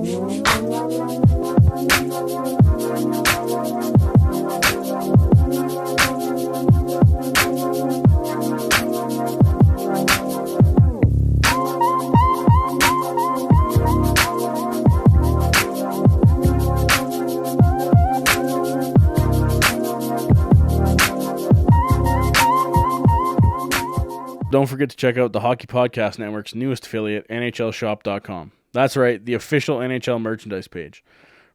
Don't forget to check out the Hockey Podcast Network's newest affiliate, NHLShop.com. That's right, the official NHL merchandise page.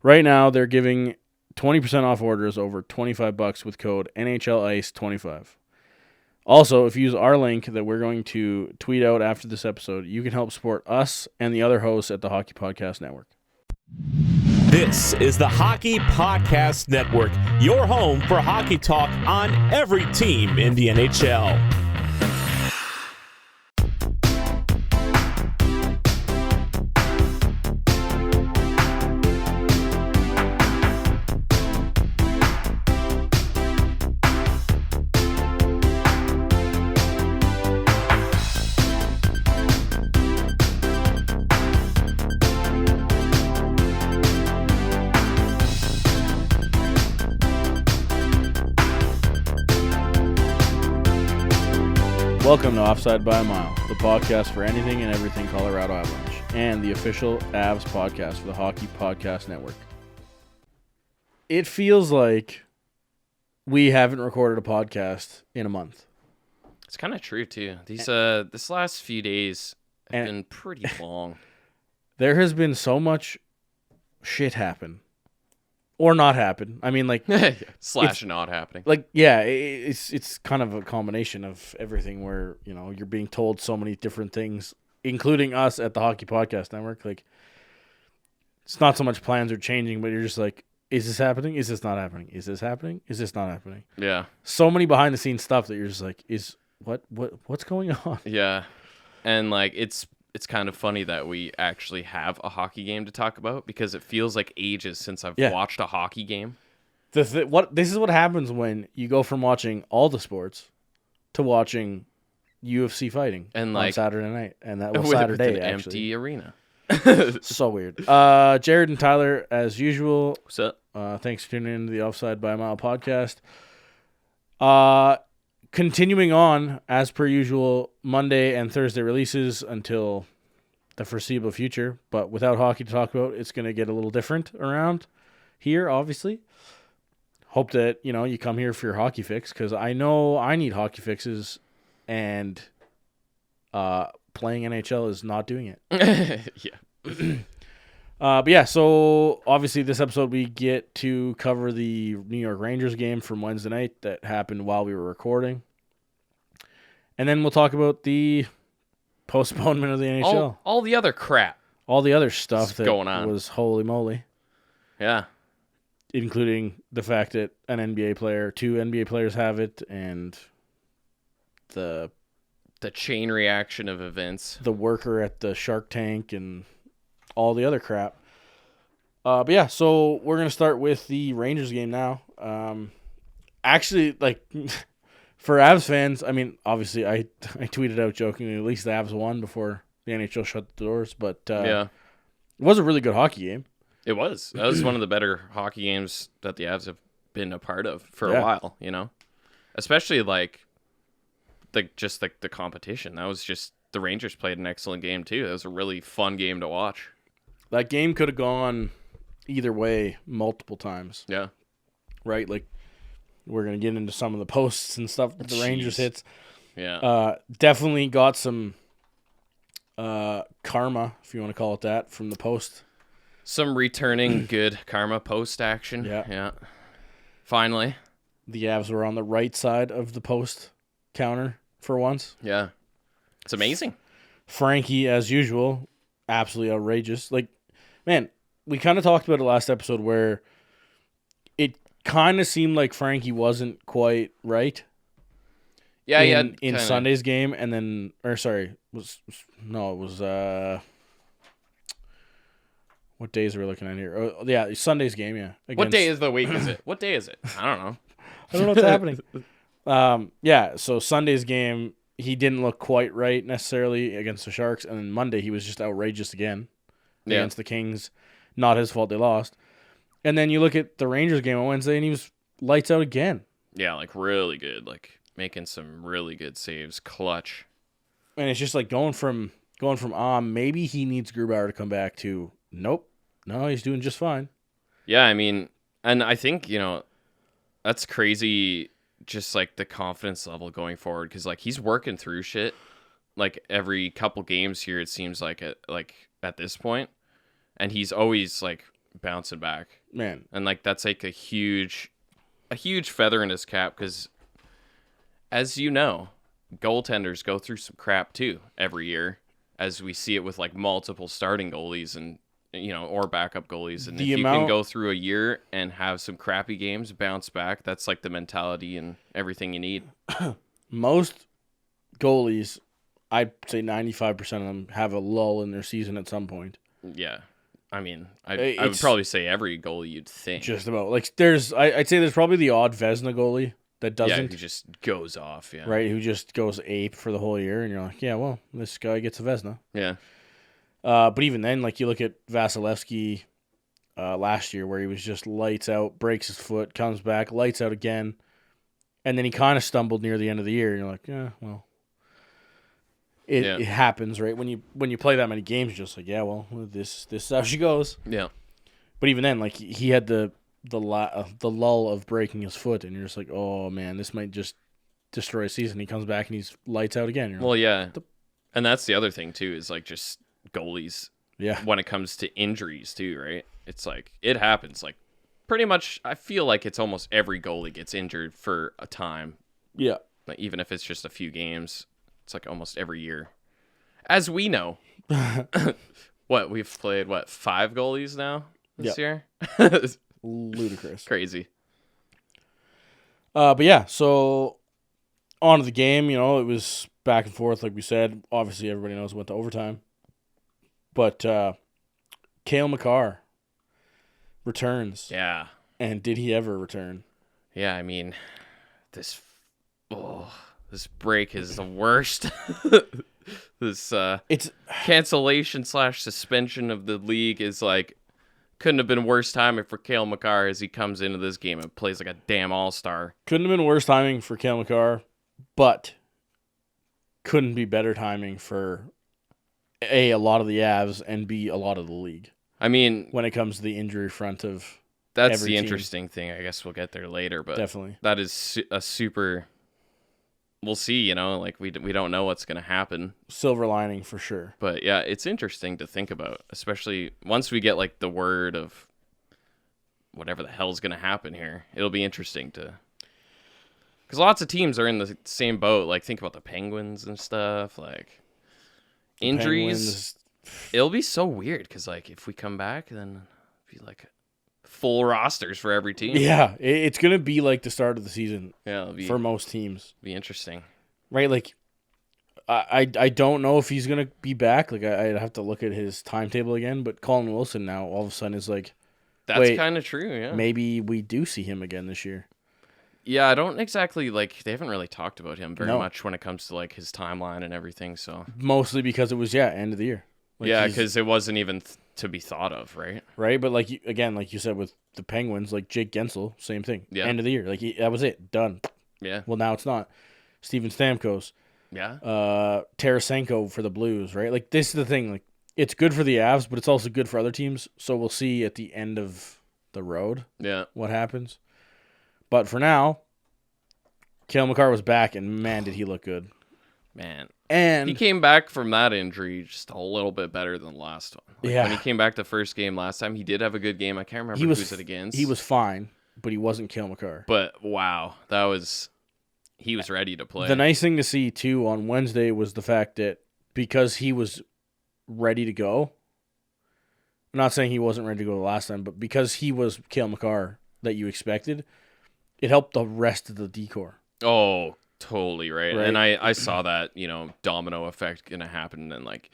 Right now, they're giving 20% off orders over $25 with code NHLICE25. Also, if you use our link that we're going to tweet out after this episode, you can help support us and the other hosts at the Hockey Podcast Network. This is the Hockey Podcast Network, your home for hockey talk on every team in the NHL. Welcome to Offside by a Mile, the podcast for anything and everything Colorado Avalanche, and the official Avs podcast for the Hockey Podcast Network. It feels like we haven't recorded a podcast in a month. It's kind of true, too. This last few days have been pretty long. There has been so much shit happen. Or not happen. I mean, like... Slash not happening. Like, yeah, it's kind of a combination of everything where, you know, you're being told so many different things, including us at the Hockey Podcast Network. Like, it's not so much plans are changing, but you're just like, is this happening? Is this not happening? Is this happening? Is this not happening? Yeah. So many behind-the-scenes stuff that you're just like, what's going on? Yeah. And, like, it's kind of funny that we actually have a hockey game to talk about because it feels like ages since I've watched a hockey game. This is what happens when you go from watching all the sports to watching UFC fighting and on Saturday night, and that was with Saturday an actually. empty arena. So weird. Jared and Tyler, as usual. What's up? Thanks for tuning in to the Offside by a Mile podcast. Continuing on, as per usual, Monday and Thursday releases until the foreseeable future. But without hockey to talk about, it's going to get a little different around here, obviously. Hope that, you know, you come here for your hockey fix, because I know I need hockey fixes, and playing NHL is not doing it. Yeah. But yeah, so obviously this episode we get to cover the New York Rangers game from Wednesday night that happened while we were recording. And then we'll talk about the postponement of the NHL. All the other crap. All the other stuff that going on was holy moly. Yeah. Including the fact that two NBA players have it, and the chain reaction of events. The worker at the Shark Tank and all the other crap. But yeah, so we're going to start with the Rangers game now. Actually, like, for Avs fans, I mean, obviously I tweeted out jokingly, at least the Avs won before the NHL shut the doors. But yeah, it was a really good hockey game. It was. That was one of the better hockey games that the Avs have been a part of for a while, you know? Especially, like, the competition. That was just, the Rangers played an excellent game, too. It was a really fun game to watch. That game could have gone either way multiple times. Yeah. Right? Like, we're going to get into some of the posts and stuff that the Rangers hits. Yeah. Definitely got some karma, if you want to call it that, from the post. Some returning good karma post action. Yeah. Finally. The Avs were on the right side of the post counter for once. Yeah. It's amazing. Frankie, as usual, absolutely outrageous. Like, man, we kind of talked about it last episode where it kind of seemed like Frankie wasn't quite right. Yeah, in Sunday's game, and then, it was what days are we looking at here? Oh, yeah, Sunday's game, yeah. What day is the week is it? What day is it? I don't know. I don't know what's happening. Yeah, so Sunday's game, he didn't look quite right necessarily against the Sharks, and then Monday he was just outrageous again against the Kings. Not his fault they lost. And then you look at the Rangers game on Wednesday, and he was lights out again. Yeah, like really good. Like making some really good saves. Clutch. And it's just like going from maybe he needs Grubauer to come back to nope. No, he's doing just fine. Yeah, I mean, and I think, that's crazy, just like the confidence level going forward, because like he's working through shit like every couple games here, it seems like at this point, and he's always like bouncing back, man. And like that's like a huge feather in his cap, because as you know, goaltenders go through some crap too every year, as we see it with like multiple starting goalies and or backup goalies. And if you can go through a year and have some crappy games, bounce back, that's like the mentality and everything you need. Most goalies, I'd say 95% of them have a lull in their season at some point. Yeah. I mean, I would probably say every goalie you'd think. Just about. Like, I'd say there's probably the odd Vezina goalie that doesn't. Yeah, who just goes off, yeah. Right, who just goes ape for the whole year, and you're like, yeah, well, this guy gets a Vezina. Yeah. But even then, like, you look at Vasilevsky last year, where he was just lights out, breaks his foot, comes back, lights out again, and then he kind of stumbled near the end of the year, and you're like, yeah, well, it happens, right? When you play that many games, you're just like, yeah, well, this is how she goes. Yeah. But even then, like, he had the lull of breaking his foot, and you're just like, oh man, this might just destroy a season. He comes back and he's lights out again. Well, yeah, and that's the other thing too, is like just goalies. Yeah. When it comes to injuries too, right? It's like it happens. Like pretty much, I feel like it's almost every goalie gets injured for a time. Yeah. Like, even if it's just a few games, it's like almost every year, as we know. We've played 5 goalies now this year. Ludicrous. Crazy. But yeah, so on to the game, it was back and forth, like we said. Obviously, everybody knows it went to overtime. But Cale Makar returns. Yeah. And did he ever return? Yeah, I mean, this break is the worst. This it's cancellation / suspension of the league is like, couldn't have been worse timing for Cale Makar as he comes into this game and plays like a damn all-star. Couldn't have been worse timing for Cale Makar, but couldn't be better timing for A, lot of the Avs, and B, a lot of the league. I mean, when it comes to the injury front of that's every the team. Interesting thing. I guess we'll get there later, but definitely that is a super. We'll see. Like we don't know what's going to happen. Silver lining for sure. But yeah, it's interesting to think about, especially once we get like the word of whatever the hell's going to happen here. It'll be interesting to. Because lots of teams are in the same boat. Like, think about the Penguins and stuff. Like, injuries. It'll be so weird because, like, if we come back, then it'll be like full rosters for every team. Yeah, it's going to be like the start of the season for most teams. Be interesting. Right? Like, I don't know if he's going to be back. Like, I'd have to look at his timetable again. But Colin Wilson now all of a sudden is like, that's kind of true, yeah. Maybe we do see him again this year. Yeah, I don't exactly, like, they haven't really talked about him very much when it comes to, like, his timeline and everything, so. Mostly because it was, end of the year. Like, yeah, because it wasn't even to be thought of, right? Right, but, like, again, like you said with the Penguins, like, Jake Gensel, same thing. Yeah. End of the year. Like, that was it. Done. Yeah. Well, now it's not. Steven Stamkos. Yeah. Tarasenko for the Blues, right? Like, this is the thing. Like, it's good for the Avs, but it's also good for other teams, so we'll see at the end of the road what happens. But for now, Cale Makar was back, and man, did he look good. Man. And he came back from that injury just a little bit better than the last one. Like, when he came back the first game last time, he did have a good game. I can't remember who was it against. He was fine, but he wasn't Cale Makar. But, wow, he was ready to play. The nice thing to see, too, on Wednesday was the fact that because he was ready to go, I'm not saying he wasn't ready to go the last time, but because he was Cale Makar that you expected, it helped the rest of the decor. Oh, totally right. And I saw that, domino effect going to happen. And, like,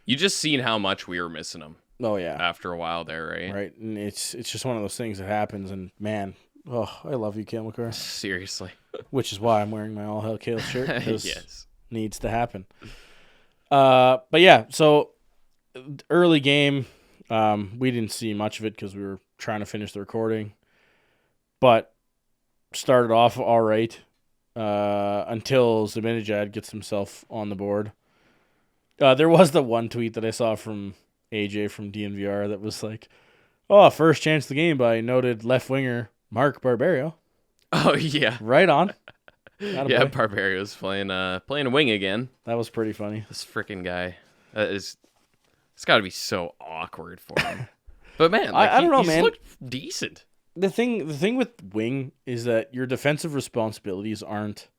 you just seen how much we were missing him. Oh, yeah. After a while there, right? Right. And it's just one of those things that happens. And, man, I love you, Cale Makar. Seriously. Which is why I'm wearing my All Hail Cale shirt. Yes. Needs to happen. But, yeah, so early game, We didn't see much of it because we were trying to finish the recording, but started off all right until Zibanejad gets himself on the board. There was the one tweet that I saw from AJ from DNVR that was like, "Oh, first chance of the game by noted left winger Mark Barberio." Oh yeah, Right on. Yeah, Barbario's playing a wing again. That was pretty funny. This freaking guy it's got to be so awkward for him. But man, I don't know, he's man. looked decent. The thing with wing is that your defensive responsibilities aren't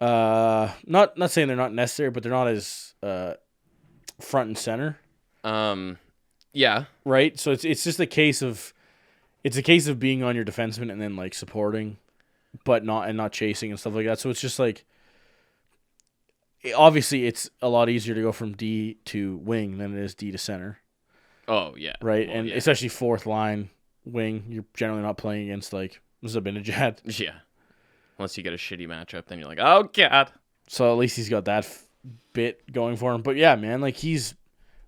not saying they're not necessary, but they're not as front and center. Yeah. Right? So it's just a case of being on your defenseman and then like supporting but not chasing and stuff like that. So it's just like obviously it's a lot easier to go from D to wing than it is D to center. Oh yeah. Right? Well, and yeah. especially fourth line wing, you're generally not playing against like Zibanejad. Yeah. Unless you get a shitty matchup, then you're like, oh god. So at least he's got that bit going for him. But yeah, man, like he's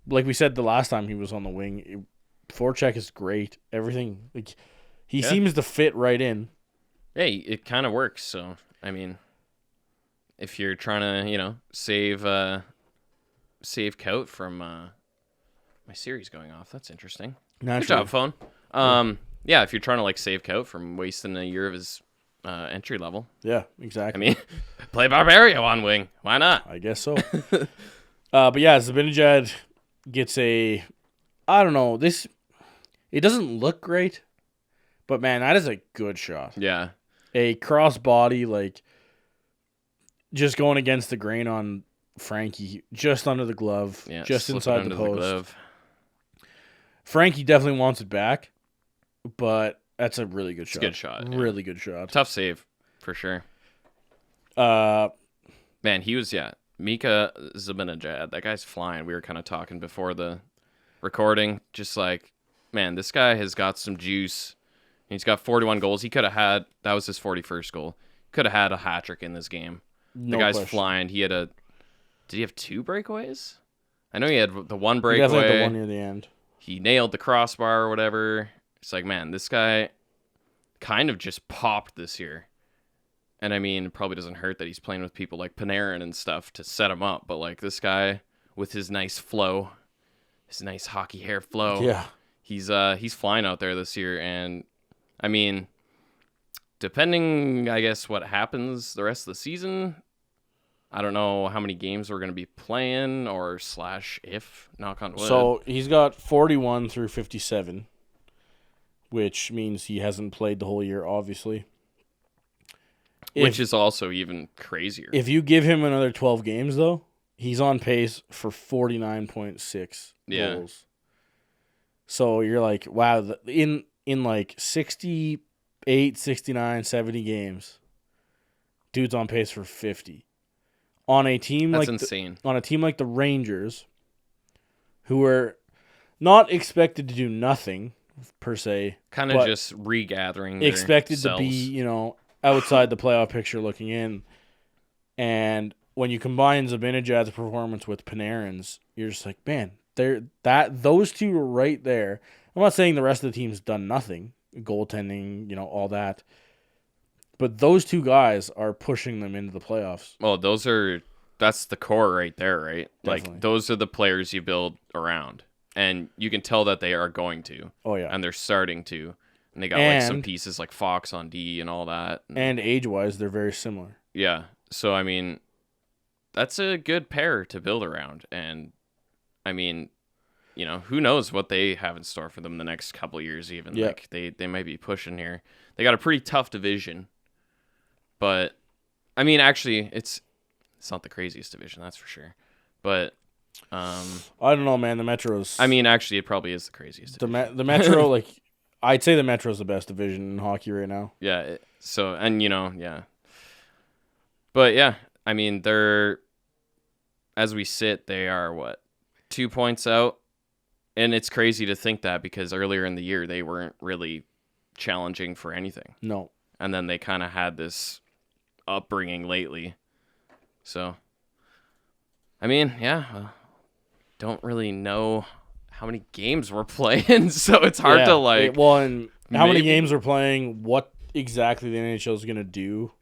like we said the last time he was on the wing, forecheck is great. Everything like he seems to fit right in. Hey, it kind of works. So I mean, if you're trying to save Cout from my Siri's going off, that's interesting. Naturally. Good job, phone. Yeah, if you're trying to like save Cout from wasting a year of his entry level. Yeah, exactly. I mean, play Barbario on wing. Why not? I guess so. But yeah, Zibanejad gets I don't know, it doesn't look great, but man, that is a good shot. Yeah. A cross body, like just going against the grain on Frankie, just under the glove, just inside the post. Frankie definitely wants it back, but that's a really good shot. It's a good shot. Really good shot. Tough save, for sure. Man, he was, Mika Zibanejad. That guy's flying. We were kind of talking before the recording. Just like, man, this guy has got some juice. He's got 41 goals. He could have had, that was his 41st goal. Could have had a hat trick in this game. No the guy's question. flying. Did he have 2 breakaways? I know he had the one breakaway. He definitely had the one near the end. He nailed the crossbar or whatever. It's like, man, this guy kind of just popped this year. And I mean, it probably doesn't hurt that he's playing with people like Panarin and stuff to set him up. But like this guy with his nice flow, his nice hockey hair flow. Yeah. He's flying out there this year. And I mean, depending, I guess, what happens the rest of the season, I don't know how many games we're going to be playing or / if, knock on wood. So he's got 41 through 57, which means he hasn't played the whole year, obviously. Which is also even crazier. If you give him another 12 games, though, he's on pace for 49.6 goals. So you're like, wow, in like 68, 69, 70 games, dude's on pace for 50. On a team That's like insane. On a team like the Rangers, who are not expected to do nothing per se, kind of just regathering. Expected to be, outside the playoff picture looking in. And when you combine Zibanejad's performance with Panarin's, you're just like, man, those two are right there. I'm not saying the rest of the team's done nothing, goaltending, all that. But those two guys are pushing them into the playoffs. Well, that's the core right there, right? Definitely. Like those are the players you build around. And you can tell that they are going to. Oh yeah. And they're starting to. And they got like some pieces like Fox on D and all that. And age-wise, they're very similar. Yeah. So, I mean, that's a good pair to build around. And, I mean, who knows what they have in store for them the next couple of years even. Yeah. Like, they might be pushing here. They got a pretty tough division. But, I mean, actually, it's not the craziest division, that's for sure. But, I don't know, man. The Metro's... I mean, actually, it probably is the craziest division. The Metro, like... I'd say the Metro's the best division in hockey right now. Yeah. So, and yeah. But yeah, I mean, as we sit, they are 2 points out? And it's crazy to think that because earlier in the year, they weren't really challenging for anything. No. And then they kind of had this upbringing lately. So, I mean, yeah, don't really know how many games we're playing, so it's hard to like. And how many games we're playing? What exactly the NHL is gonna do?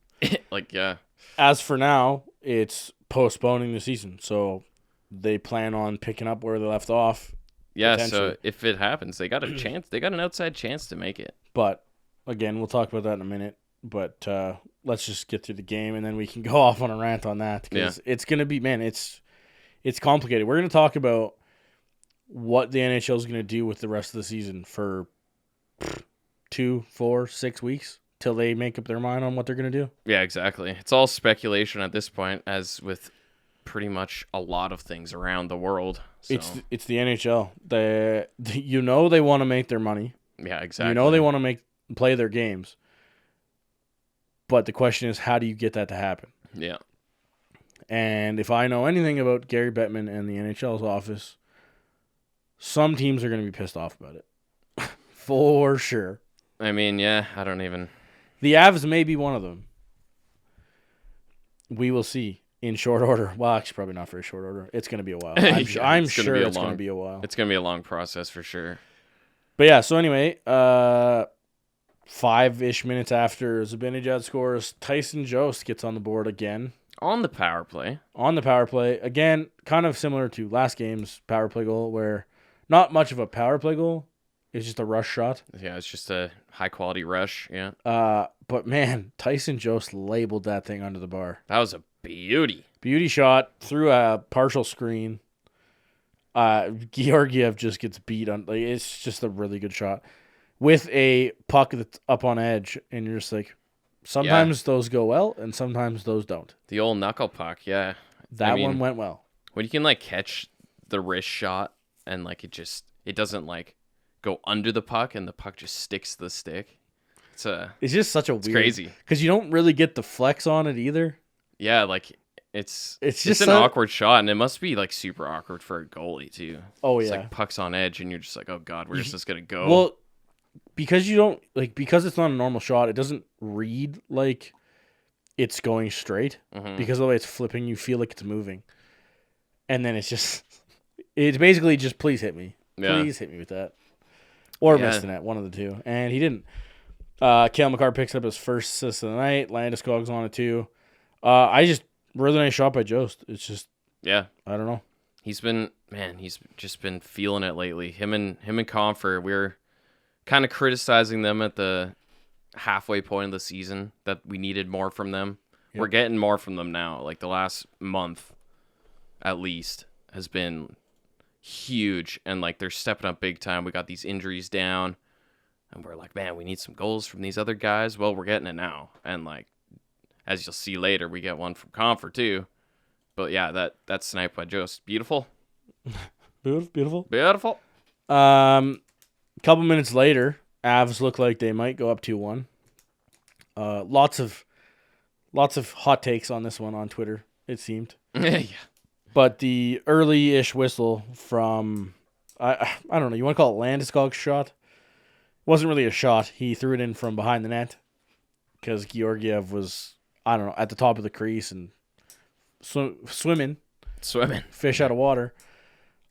Like, yeah. As for now, it's postponing the season, so they plan on picking up where they left off. Yeah, so if it happens, they got a chance. They got an outside chance to make it. But again, we'll talk about that in a minute. But let's just get through the game, and then we can go off on a rant on that because it's gonna be, man, it's complicated. We're gonna talk about what the NHL is gonna do with the rest of the season for 2, 4, 6 weeks till they make up their mind on what they're gonna do. Yeah, exactly. It's all speculation at this point, as with pretty much a lot of things around the world. So. It's the NHL. They want to make their money. Yeah, exactly. They want to play their games. But the question is, how do you get that to happen? Yeah. And if I know anything about Gary Bettman and the NHL's office, some teams are going to be pissed off about it. For sure. I mean, yeah, I don't even... The Avs may be one of them. We will see in short order. Well, actually, probably not very short order. It's going to be a while. I'm sure it's going to be a while. It's going to be a long process for sure. But yeah, so anyway, 5-ish minutes after Zibanejad scores, Tyson Jost gets on the board again. On the power play. Again, kind of similar to last game's power play goal, where not much of a power play goal. It's just a rush shot. Yeah, it's just a high-quality rush, yeah. But, man, Tyson Jost labeled that thing under the bar. That was a beauty. Beauty shot through a partial screen. Georgiev just gets beat on. Like, it's just a really good shot. With a puck that's up on edge, and you're just like, sometimes those go well, and sometimes those don't. The old knuckle puck, yeah. That one went well. When you can, like, catch the wrist shot, and, like, it doesn't, like, go under the puck, and the puck just sticks to the stick. It's just such a weird... It's crazy. Because you don't really get the flex on it either. Yeah, like, it's just an awkward shot, and it must be, like, super awkward for a goalie, too. Oh, it's yeah. Like, puck's on edge, and you're just like, oh, God, where's this going to go? Well... Because you don't because it's not a normal shot, it doesn't read like it's going straight. Mm-hmm. Because of the way it's flipping, you feel like it's moving. And then it's basically just please hit me. Yeah. Please hit me with that. Or miss the net, one of the two. And he didn't. Cale Makar picks up his first assist of the night. Landeskog's on it too. Really nice shot by Jost. It's just I don't know. He's just been feeling it lately. Him and Compher, we're kind of criticizing them at the halfway point of the season that we needed more from them. Yep. We're getting more from them now. Like the last month, at least, has been huge, and like they're stepping up big time. We got these injuries down, and we're like, man, we need some goals from these other guys. Well, we're getting it now, and like as you'll see later, we get one from Compher too. But yeah, that snipe by Jost, beautiful. Beautiful. Couple minutes later, Avs look like they might go up 2-1. Lots of hot takes on this one on Twitter, it seemed. Yeah. But the early-ish whistle from, I don't know, you want to call it Landeskog's shot? It wasn't really a shot. He threw it in from behind the net because Georgiev was, I don't know, at the top of the crease and swimming. Fish out of water.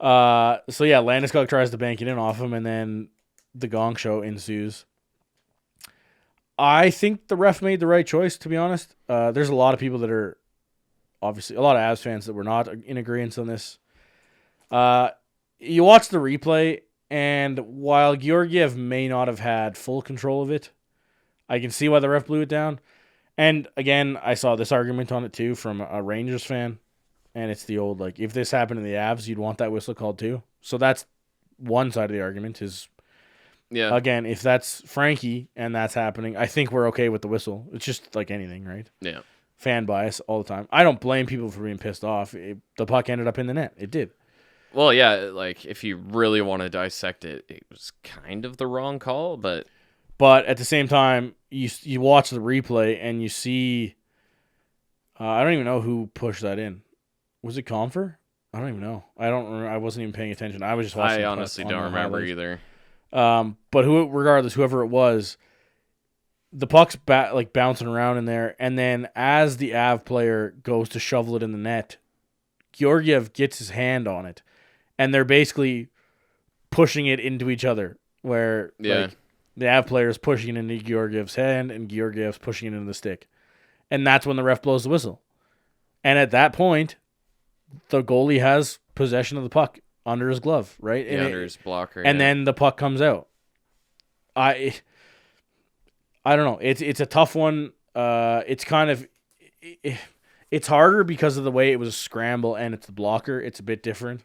So yeah, Landeskog tries to bank it in off him, and then the gong show ensues. I think the ref made the right choice, to be honest. There's a lot of people that are, obviously, a lot of Avs fans that were not in agreement on this. You watch the replay, and while Georgiev may not have had full control of it, I can see why the ref blew it down. And again, I saw this argument on it too from a Rangers fan. And it's the old, like, if this happened to the Avs, you'd want that whistle called too. So that's one side of the argument is, again, if that's Frankie and that's happening, I think we're okay with the whistle. It's just like anything, right? Yeah. Fan bias all the time. I don't blame people for being pissed off. The puck ended up in the net. It did. Well, yeah, like, if you really want to dissect it, it was kind of the wrong call, but... But at the same time, you watch the replay and you see... I don't even know who pushed that in. Was it Compher? I don't even know. I wasn't even paying attention. I was just watching. I honestly don't remember either. But regardless, whoever it was, the puck's bouncing around in there, and then as the Av player goes to shovel it in the net, Georgiev gets his hand on it, and they're basically pushing it into each other, where like they have players pushing it into Georgiev's hand and Georgiev's pushing it into the stick. And that's when the ref blows the whistle. And at that point, the goalie has possession of the puck under his glove, right? Yeah, under his blocker. And then the puck comes out. I don't know. It's a tough one. It's kind of it's harder because of the way it was a scramble and it's the blocker. It's a bit different.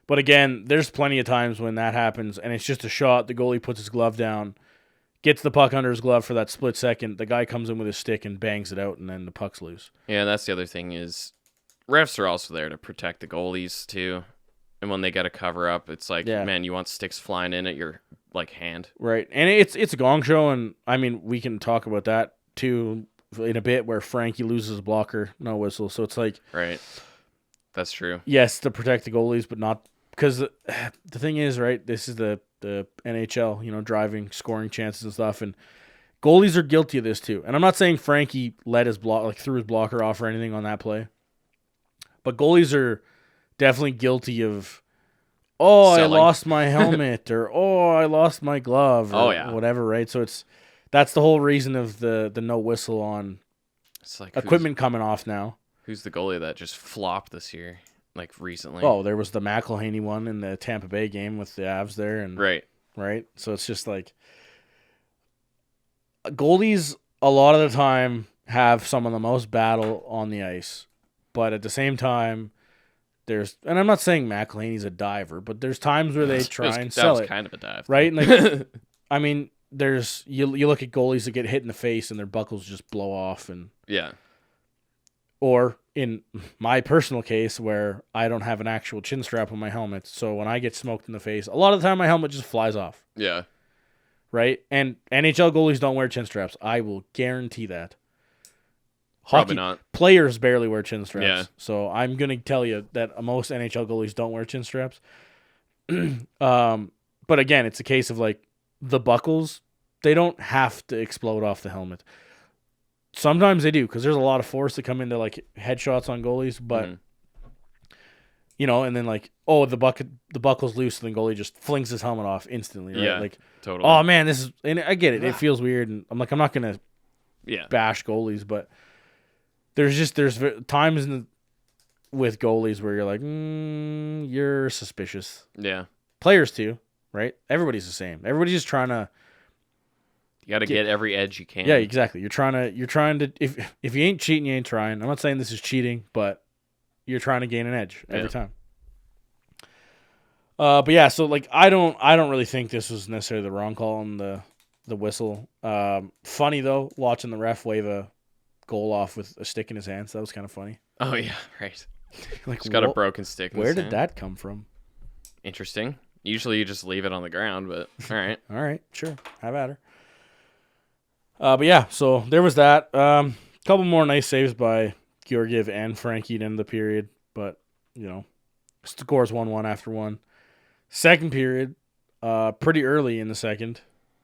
But again, there's plenty of times when that happens and it's just a shot. The goalie puts his glove down, gets the puck under his glove for that split second. The guy comes in with his stick and bangs it out, and then the puck's loose. Yeah, that's the other thing is refs are also there to protect the goalies too. And when they get a cover up, it's like, man, you want sticks flying in at your like hand. Right. And it's a gong show, and I mean, we can talk about that too in a bit where Frankie loses a blocker, no whistle. So it's like, right. That's true. Yes, to protect the goalies, but not because the thing is, right, this is the NHL, you know, driving, scoring chances and stuff, and goalies are guilty of this too. And I'm not saying Frankie let his threw his blocker off or anything on that play, but goalies are definitely guilty of, I lost my helmet, or I lost my glove, or whatever, right? So that's the whole reason of the no whistle on equipment coming off now. Who's the goalie that just flopped this year? Like recently. Oh, there was the McElhaney one in the Tampa Bay game with the Avs there, and right. So it's just like goalies a lot of the time have some of the most battle on the ice, but at the same time, and I'm not saying McElhaney's a diver, but there's times where they try and sell it. That was kind of a dive, right? Like, I mean, there's you look at goalies that get hit in the face and their buckles just blow off, and or in my personal case where I don't have an actual chin strap on my helmet, so when I get smoked in the face, a lot of the time my helmet just flies off. Yeah. Right? And NHL goalies don't wear chin straps. I will guarantee that. Probably not. Players barely wear chin straps. Yeah. So I'm going to tell you that most NHL goalies don't wear chin straps. But again, it's a case of like the buckles, they don't have to explode off the helmet. Sometimes they do, because there's a lot of force that come into like headshots on goalies, but you know, and then like, the buckle's loose, and the goalie just flings his helmet off instantly, right? Yeah, like, totally. Oh man, and I get it. It feels weird, and I'm not gonna bash goalies, but there's times with goalies where you're like, you're suspicious. Yeah. Players too, right? Everybody's the same. Everybody's just trying to. You got to get every edge you can. Yeah, exactly. You're trying to. If you ain't cheating, you ain't trying. I'm not saying this is cheating, but you're trying to gain an edge every time. But yeah, so like I don't really think this was necessarily the wrong call on the whistle. Funny though, watching the ref wave a goal off with a stick in his hand. So that was kind of funny. Oh yeah, right. Like he's got a broken stick. Where did that come from? Interesting. Usually you just leave it on the ground, but all right. All right, sure. Have at her. But yeah, so there was that. Couple more nice saves by Georgiev and Frankie to end the period, but you know, scores 1-1 after one. Second period, pretty early in the second,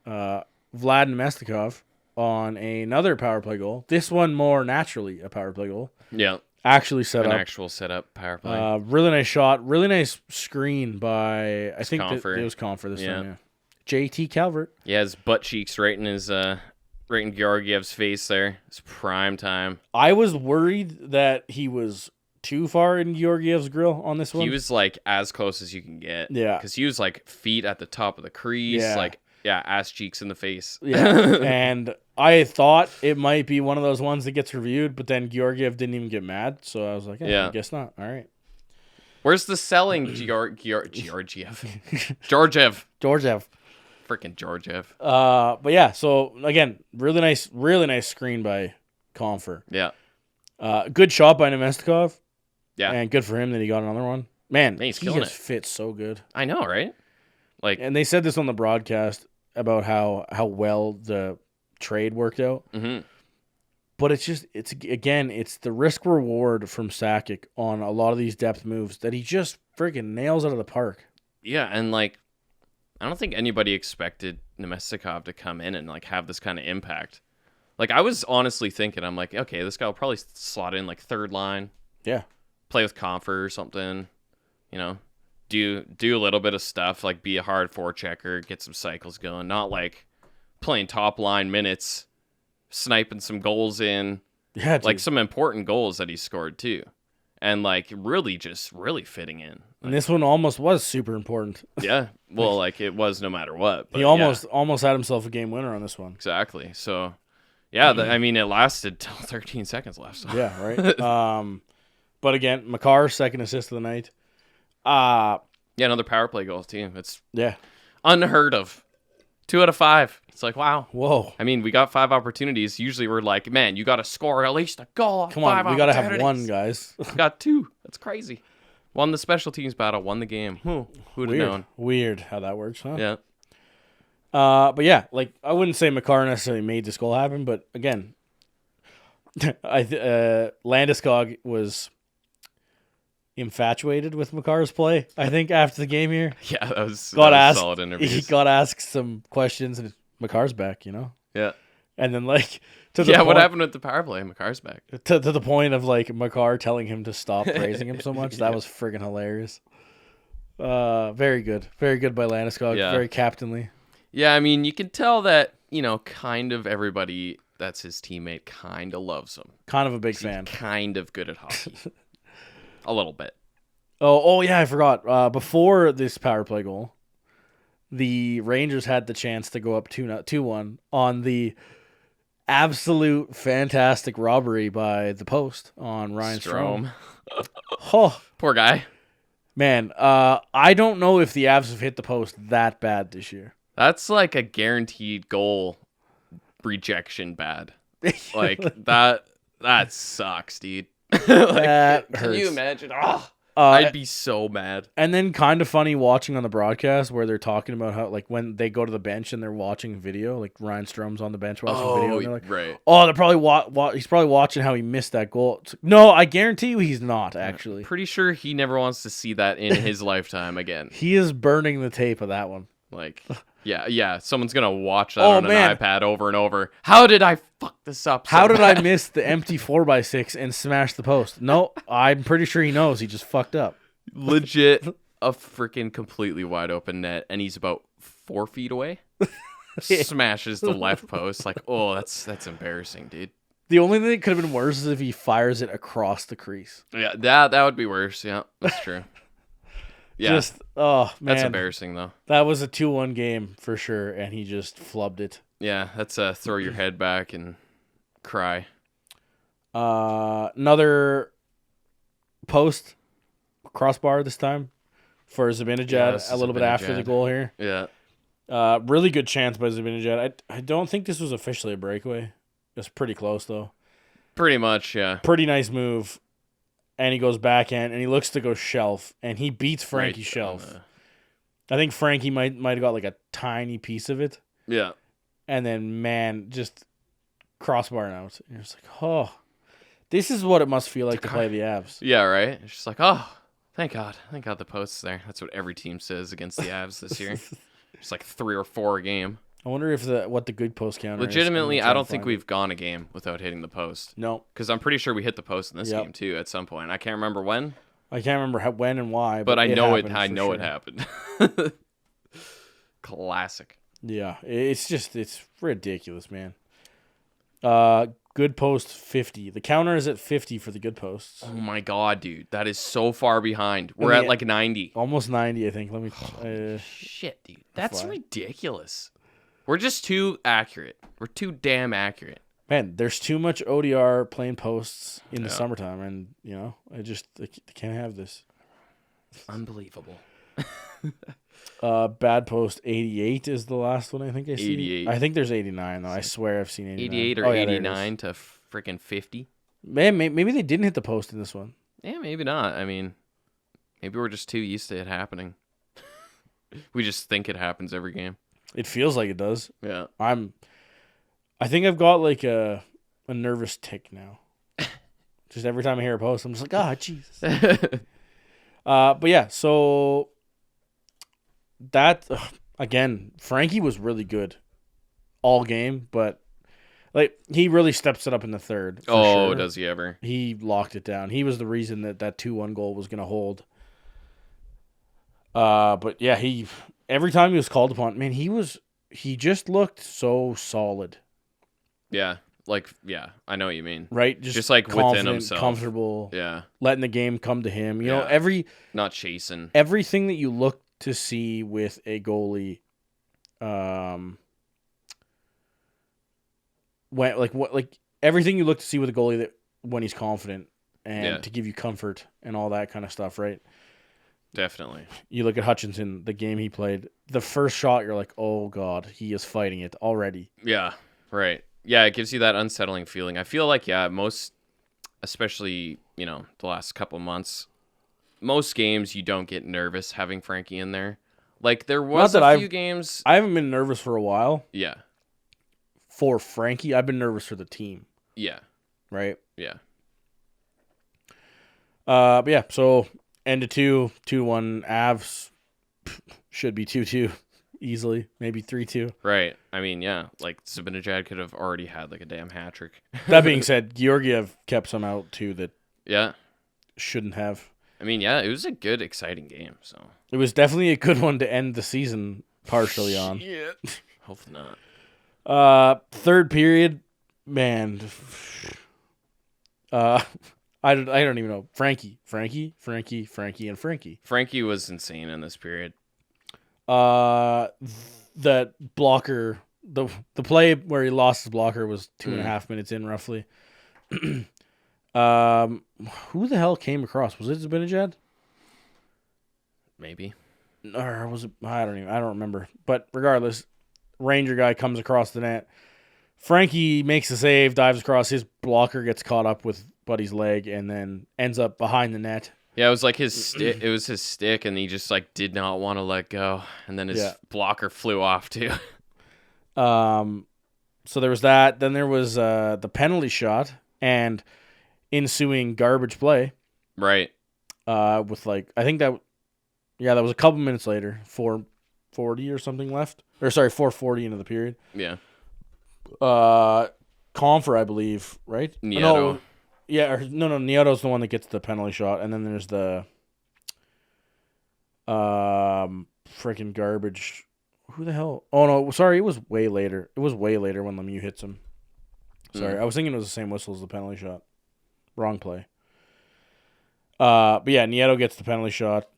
Vlad Nemestikov on another power play goal. This one more naturally a power play goal. Yeah, actually set up. An actual setup power play. Really nice shot. Really nice screen by I think Compher. It was Compher this time. Yeah, JT Calvert. Yeah, his butt cheeks right in Georgiev's face there. It's prime time. I was worried that he was too far in Georgiev's grill on this one. He was like as close as you can get. Yeah. Because he was like feet at the top of the crease. Yeah. Like, ass cheeks in the face. Yeah. And I thought it might be one of those ones that gets reviewed, but then Georgiev didn't even get mad. So I was like, I guess not. All right. Where's the selling Georgiev? Georgiev. Freaking Georgiev. But yeah, so again, really nice screen by Compher. Yeah. Good shot by Nemestikov. Yeah. And good for him that he got another one. Man, he just fits so good. I know, right? Like, and they said this on the broadcast about how well the trade worked out. Mm-hmm. But it's the risk reward from Sakic on a lot of these depth moves that he just freaking nails out of the park. Yeah, and like, I don't think anybody expected Nemestikov to come in and like have this kind of impact. Like, I was honestly thinking, I'm like, okay, this guy will probably slot in like third line. Yeah. Play with Compher or something, you know. do a little bit of stuff, like be a hard forechecker, get some cycles going, not like playing top line minutes, sniping some goals in. Yeah, like some important goals that he scored too. And like really fitting in. And this one almost was super important. Yeah. Well, like it was no matter what. But he almost had himself a game winner on this one. Exactly. So yeah, I mean, it lasted till 13 seconds left. So. Yeah, right. But again, Makar, second assist of the night. Yeah, another power play goal too. It's unheard of. 2 out of 5. It's like, wow. Whoa. I mean, we got 5 opportunities. Usually we're like, man, you got to score at least a goal. Come on, we got to have one, guys. We got 2. That's crazy. Won the special teams battle, won the game. Who'd have known? Weird how that works, huh? Yeah. But yeah, like I wouldn't say Makar necessarily made this goal happen, but again, Landeskog was infatuated with Makar's play. I think after the game here, yeah, that was solid interviews. He got asked some questions, and Makar's back, Yeah, and then like point, what happened with the power play? Makar's back to the point of like Makar telling him to stop praising him so much. That was friggin' hilarious. Very good by Landeskog. Yeah. Very captainly. Yeah, I mean, you can tell that kind of everybody that's his teammate kind of loves him. Kind of a big fan. Kind of good at hockey. A little bit. Oh yeah, I forgot. Before this power play goal, the Rangers had the chance to go up 2-1 on the absolute fantastic robbery by the post on Ryan Strome. Oh, poor guy. Man, I don't know if the Avs have hit the post that bad this year. That's like a guaranteed goal rejection bad. Like that sucks, dude. That hurts. Can you imagine? I'd be so mad. And then kind of funny watching on the broadcast where they're talking about how, like, when they go to the bench and they're watching video, like Ryan Strome's on the bench watching video, and they're like, right. "Oh, they're probably he's probably watching how he missed that goal." It's like, no, I guarantee you he's not, actually. Pretty sure he never wants to see that in his lifetime again. He is burning the tape of that one. Like, yeah, someone's going to watch that on an iPad over and over. How did I fuck this up so How did bad? I miss the empty 4x6 and smash the post? No, I'm pretty sure he knows. He just fucked up. Legit a freaking completely wide open net, and he's about 4 feet away. Smashes the left post. Like, oh, that's embarrassing, dude. The only thing that could have been worse is if he fires it across the crease. Yeah, that would be worse. Yeah, that's true. Yeah. Man. That's embarrassing, though. That was a 2-1 game for sure, and he just flubbed it. Yeah, that's a throw your head back and cry. Another post crossbar this time for Zibanejad a little bit after the goal here. Yeah. Really good chance by Zibanejad. I don't think this was officially a breakaway. It's pretty close, though. Pretty much, yeah. Pretty nice move. And he goes backhand, and he looks to go shelf, and he beats Frankie shelf. I think Frankie might have got like a tiny piece of it. Yeah. And then, man, just crossbar out. And you're just like, oh, this is what it must feel like to play the Avs. Yeah, right? It's just like, oh, thank God. Thank God the post's there. That's what every team says against the Avs this year. It's like 3 or 4 a game. I wonder if what the good post counter is. Legitimately, I don't think we've gone a game without hitting the post. No. Because I'm pretty sure we hit the post in this game, too, at some point. I can't remember when. I can't remember when and why. But I know it happened. Classic. Yeah. It's ridiculous, man. Good post 50. The counter is at 50 for the good posts. Oh, my God, dude. That is so far behind. We're at like 90. Almost 90, I think. Let me... shit, dude. That's ridiculous. We're just too accurate. We're too damn accurate. Man, there's too much ODR playing posts in the summertime, and, I can't have this. Unbelievable. Bad post 88 is the last one I think I see. 88. I think there's 89, though. I swear I've seen 89. 88 or 89 to freaking 50. Man, maybe they didn't hit the post in this one. Yeah, maybe not. I mean, maybe we're just too used to it happening. We just think it happens every game. It feels like it does. Yeah. I think I've got like a nervous tick now. Just every time I hear a post, I'm just like, Jesus. But yeah, so that again, Frankie was really good all game, but like he really steps it up in the third. Oh, sure. Does he ever? He locked it down. He was the reason that 2-1 goal was going to hold. But yeah, every time he was called upon, man, he just looked so solid. Yeah. I know what you mean. Right? Just like within himself. Comfortable. Yeah. Letting the game come to him. You know, not chasing. Everything that you look to see with a goalie, everything you look to see with a goalie that when he's confident and to give you comfort and all that kind of stuff, right? Definitely. You look at Hutchinson, the game he played, the first shot, you're like, oh God, he is fighting it already. Yeah, right. Yeah, it gives you that unsettling feeling. I feel like, most, especially, the last couple months, most games you don't get nervous having Frankie in there. Like, there was a few games. I haven't been nervous for a while. Yeah. For Frankie, I've been nervous for the team. Yeah. Right? Yeah. But yeah, so end of 2-1. Avs should be 2-2 easily, maybe 3-2. Right. I mean, yeah, like Zibanejad could have already had like a damn hat trick. That being said, Georgiev kept some out too that shouldn't have. I mean, yeah, it was a good, exciting game. So it was definitely a good one to end the season partially on. Yeah. Hopefully not. Third period, man. I don't even know. Frankie, and Frankie. Frankie was insane in this period. That blocker, the play where he lost his blocker was 2.5 minutes in roughly. Who the hell came across? Was it Zibanejad? Maybe. Or was it? I don't remember. But regardless, Ranger guy comes across the net. Frankie makes the save, dives across. His blocker gets caught up with Buddy's leg and then ends up behind the net. Yeah, it was like his stick. It was his stick, and he just like did not want to let go, and then his blocker flew off too. So there was that. Then there was the penalty shot and ensuing garbage play. Right. With like that was a couple minutes later, 4:40 or something left. Or sorry, 4:40 into the period. Yeah. Compher, I believe, right? Nieto. No, Nieto's the one that gets the penalty shot, and then there's the freaking garbage. Who the hell? Oh no, sorry, it was way later. It was way later when Lemieux hits him. Sorry, I was thinking it was the same whistle as the penalty shot. Wrong play. But yeah, Nieto gets the penalty shot.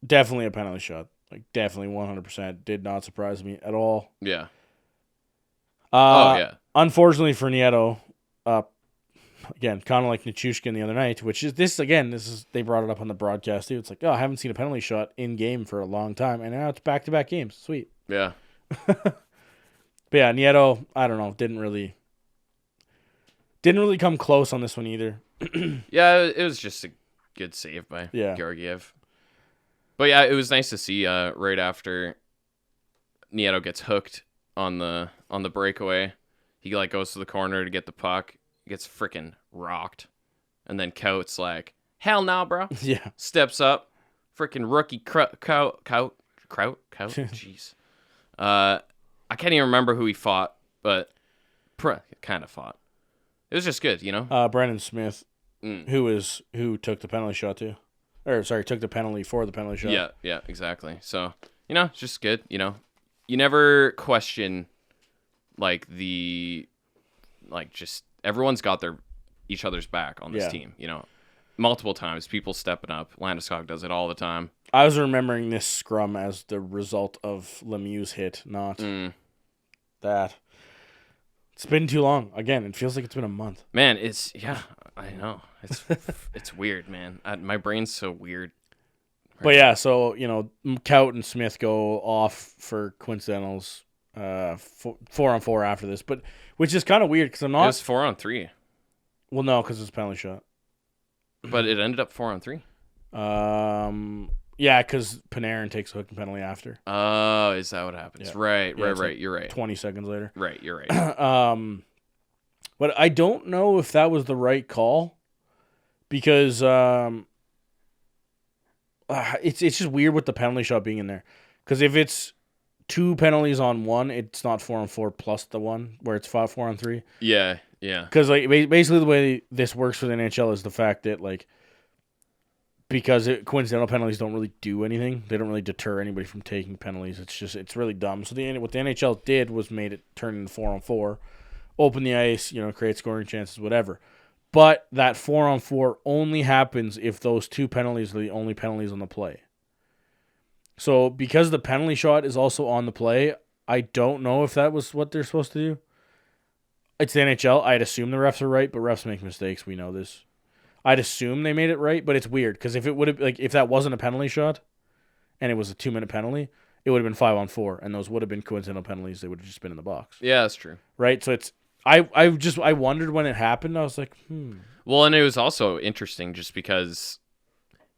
Definitely a penalty shot. Like definitely 100%. Did not surprise me at all. Yeah. Unfortunately for Nieto, again, kind of like Nichushkin the other night, which is they brought it up on the broadcast too. It's like, I haven't seen a penalty shot in game for a long time, and now it's back-to-back games. Sweet. Yeah. But yeah, Nieto, I don't know, didn't really come close on this one either. Yeah, it was just a good save by Georgiev. But yeah, it was nice to see right after Nieto gets hooked on the breakaway, he like goes to the corner to get the puck, gets freaking rocked, and then Coutts like, hell no, bro. Yeah. Steps up, freaking rookie Kraut. Jeez. I can't even remember who he fought, but kind of fought. It was just good, Brendan Smith, who took the penalty shot too. Or sorry, took the penalty for the penalty shot. Yeah, exactly. So, it's just good, You never question just everyone's got each other's back on this team, multiple times, people stepping up. Landeskog does it all the time. I was remembering this scrum as the result of Lemieux's hit, not that. It's been too long. Again, it feels like it's been a month. Man, I know. It's weird, man. My brain's so weird. But yeah, so, Cout and Smith go off for coincidentals 4-on-4 after this, but which is kind of weird because I'm not. It was 4-on-3. Well, no, because it's a penalty shot. But it ended up 4-on-3. Yeah, because Panarin takes a hooking penalty after. Oh, is that what happens? Yeah. Right. Like you're right. 20 seconds later. Right, you're right. But I don't know if that was the right call because it's just weird with the penalty shot being in there. Because if it's 2 penalties on 1, it's not 4-on-4 plus the 1 where it's 4-on-3. Yeah. Because basically the way this works for the NHL is the fact that because coincidental penalties don't really do anything. They don't really deter anybody from taking penalties. It's really dumb. So what the NHL did was made it turn into 4-on-4, open the ice, create scoring chances, whatever. But that 4-on-4 only happens if those 2 penalties are the only penalties on the play. So because the penalty shot is also on the play, I don't know if that was what they're supposed to do. It's the NHL. I'd assume the refs are right, but refs make mistakes. We know this. I'd assume they made it right, but it's weird because if it would have if that wasn't a penalty shot, and it was a 2-minute penalty, it would have been 5-on-4, and those would have been coincidental penalties. They would have just been in the box. Yeah, that's true. Right. So it's I wondered when it happened. I was like, Well, and it was also interesting just because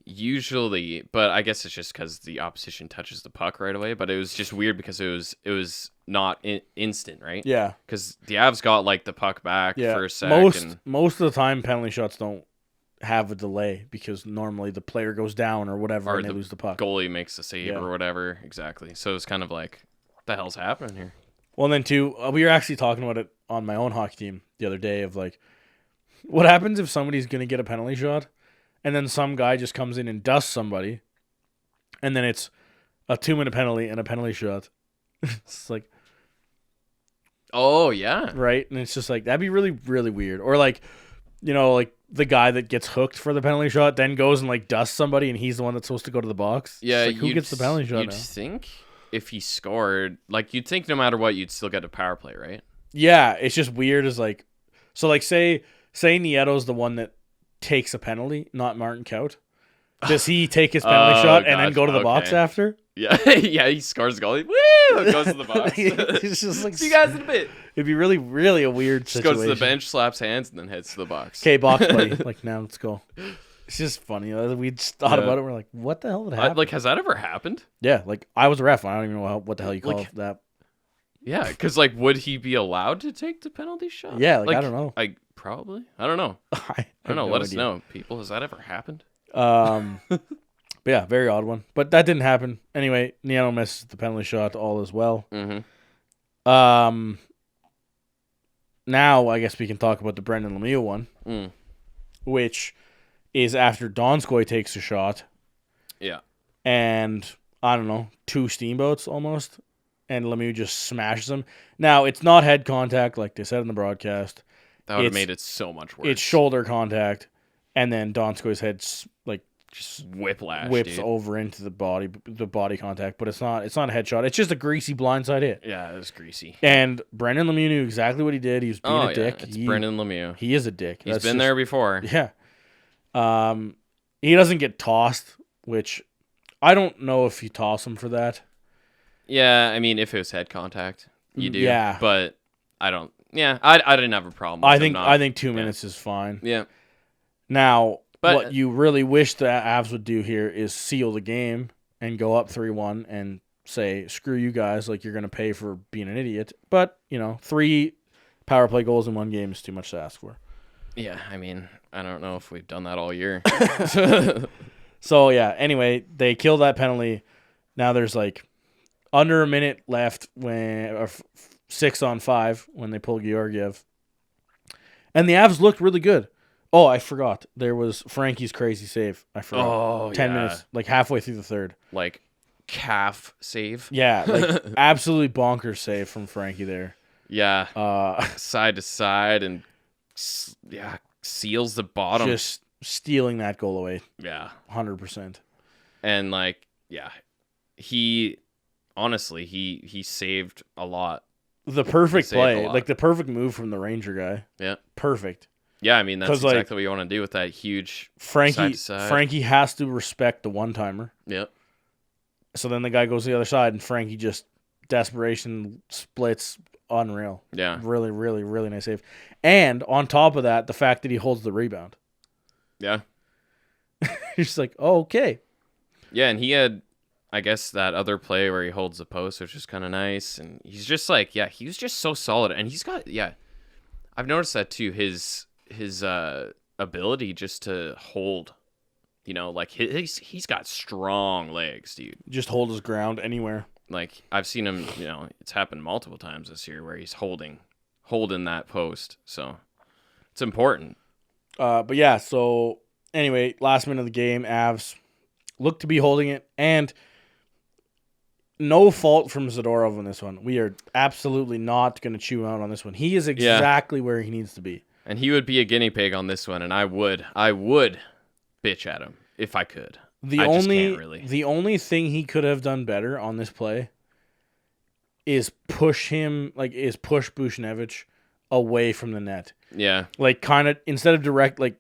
usually, but I guess it's just because the opposition touches the puck right away. But it was just weird because it was not instant, right? Yeah. Because the Avs got like the puck back for a sec. Most of the time, penalty shots don't have a delay because normally the player goes down or whatever and they lose the puck. Goalie makes a save or whatever. Exactly. So it's kind of like, what the hell's happening here? Well, and then too, we were actually talking about it on my own hockey team the other day of like, what happens if somebody's going to get a penalty shot and then some guy just comes in and dusts somebody and then it's a 2-minute penalty and a penalty shot. It's like, oh, yeah. Right? And it's just like, that'd be really, really weird. Or like, like the guy that gets hooked for the penalty shot then goes and like dusts somebody and he's the one that's supposed to go to the box. Yeah. Like, who gets the penalty shot You'd think if he scored, like you'd think no matter what, you'd still get a power play, right? Yeah. It's just weird as like, so like say Nieto's the one that takes a penalty, not Martin Kaut. Does he take his penalty shot and then go to the box after? Yeah, yeah, he scores a goal. Woo! Goes to the box. It's just like, see you guys in a bit. It'd be really, really a weird situation. Goes to the bench, slaps hands, and then heads to the box. Okay, box buddy. Like, now let's go. It's just funny. We just thought about it. We're like, what the hell would happen? Like, has that ever happened? Yeah, like I was a ref. I don't even know what the hell you call that. Yeah, because like, would he be allowed to take the penalty shot? Yeah, like I don't know. Probably. I don't know. I don't know. Let us know, people. Has that ever happened? But yeah, very odd one. But that didn't happen. Anyway, Nieto misses the penalty shot all as well. Mm-hmm. Now I guess we can talk about the Brendan Lemieux one, which is after Donskoy takes a shot. Yeah. And I don't know, 2 steamboats almost, and Lemieux just smashes him. Now it's not head contact like they said in the broadcast. That would have made it so much worse. It's shoulder contact, and then Donskoy's head just whiplash, whips over into the body contact, but it's not a headshot. It's just a greasy blindside hit. Yeah, it was greasy. And Brendan Lemieux knew exactly what he did. He was being a dick. It's Brendan Lemieux. He is a dick. He's been there before. Yeah. He doesn't get tossed, which I don't know if you toss him for that. Yeah, I mean, if it was head contact, you do. Yeah, but I don't. Yeah, I didn't have a problem. I think 2 minutes is fine. Yeah. Now, what you really wish the Avs would do here is seal the game and go up 3-1 and say, screw you guys, like you're going to pay for being an idiot. But, 3 power play goals in one game is too much to ask for. Yeah, I mean, I don't know if we've done that all year. So, yeah, anyway, they kill that penalty. Now there's like under a minute left when 6-on-5 when they pull Georgiev. And the Avs looked really good. Oh, I forgot. There was Frankie's crazy save. I forgot. Oh, 10 minutes, like halfway through the third. Like calf save. Yeah, like absolutely bonkers save from Frankie there. Yeah. Side to side and seals the bottom. Just stealing that goal away. Yeah. 100%. And he honestly, he saved a lot. The perfect play, like the perfect move from the Ranger guy. Yeah. Perfect. Yeah, I mean, that's exactly what you want to do with that huge Frankie side. Frankie has to respect the one-timer. Yep. So then the guy goes to the other side, and Frankie just desperation splits. Unreal. Yeah. Really, really, really nice save. And on top of that, the fact that he holds the rebound. Yeah. You're just like, oh, okay. Yeah, and he had, I guess, that other play where he holds the post, which is kind of nice. And he's just like, he was just so solid. And he's got, I've noticed that too. His ability just to hold, he's got strong legs, dude. Just hold his ground anywhere. Like I've seen him, it's happened multiple times this year where he's holding that post. So it's important. But yeah, so Anyway, last minute of the game, Avs look to be holding it, and no fault from Zadorov on this one. We are absolutely not going to chew out on this one. He is exactly where he needs to be. And he would be a guinea pig on this one, and I would bitch at him if I could. I just can't really. The only thing he could have done better on this play is push Buchnevich away from the net. Yeah. Like, kind of, instead of direct, like,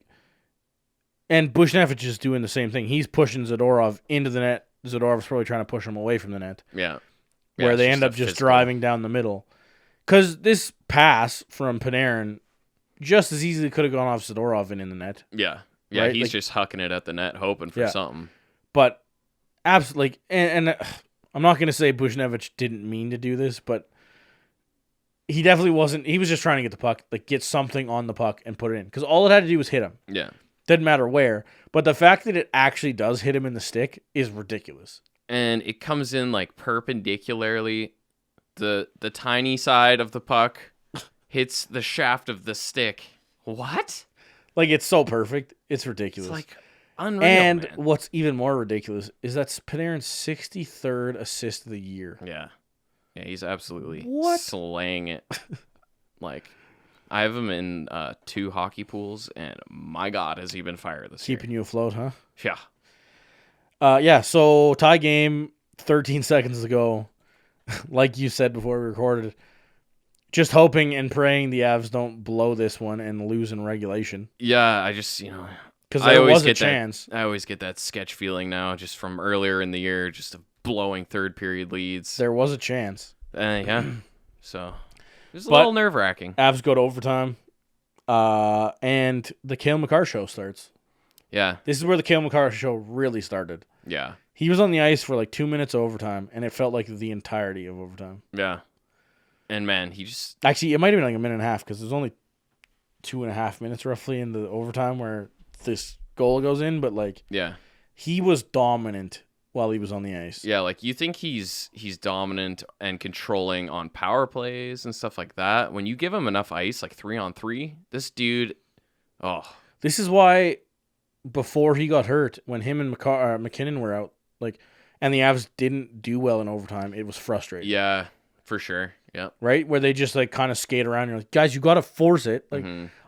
and Buchnevich is doing the same thing. He's pushing Zadorov into the net. Zadorov's probably trying to push him away from the net. Yeah. Where they end up just driving down the middle. Because this pass from Panarin just as easily could have gone off Zadorov and in the net. Yeah. Yeah, right? He's just hucking it at the net, hoping for something. But, absolutely, and I'm not going to say Buchnevich didn't mean to do this, but he definitely wasn't. He was just trying to get the puck, like get something on the puck and put it in. Because all it had to do was hit him. Yeah. Didn't matter where. But the fact that it actually does hit him in the stick is ridiculous. And it comes in like perpendicularly. The tiny side of the puck hits the shaft of the stick. What? Like, it's so perfect. It's ridiculous. It's like unreal, and man. What's even more ridiculous is that's Panarin's 63rd assist of the year. Yeah. Yeah, he's absolutely slaying it. Like, I have him in 2 hockey pools, and my God, has he been fired this year. Keeping you afloat, huh? Yeah. Yeah, so tie game, 13 seconds to go. Like you said before we recorded, just hoping and praying the Avs don't blow this one and lose in regulation. Yeah, I just, because there was a chance. I always get that sketch feeling now, just from earlier in the year, just of blowing third period leads. There was a chance. Yeah. So it was a little nerve wracking. Avs go to overtime, and the Cale Makar show starts. Yeah. This is where the Cale Makar show really started. Yeah. He was on the ice for like 2 minutes of overtime, and it felt like the entirety of overtime. Yeah. And man, he just... Actually, it might have been like a minute and a half, because there's only 2.5 minutes roughly in the overtime where this goal goes in, but like... Yeah. He was dominant while he was on the ice. Yeah, like you think he's dominant and controlling on power plays and stuff like that. When you give him enough ice, like 3-on-3, this dude... Oh. This is why before he got hurt, when him and McKinnon were out, like, and the Avs didn't do well in overtime, it was frustrating. Yeah, for sure. Yeah. Right? Where they just like kind of skate around. You're like, guys, you got to force it. Like,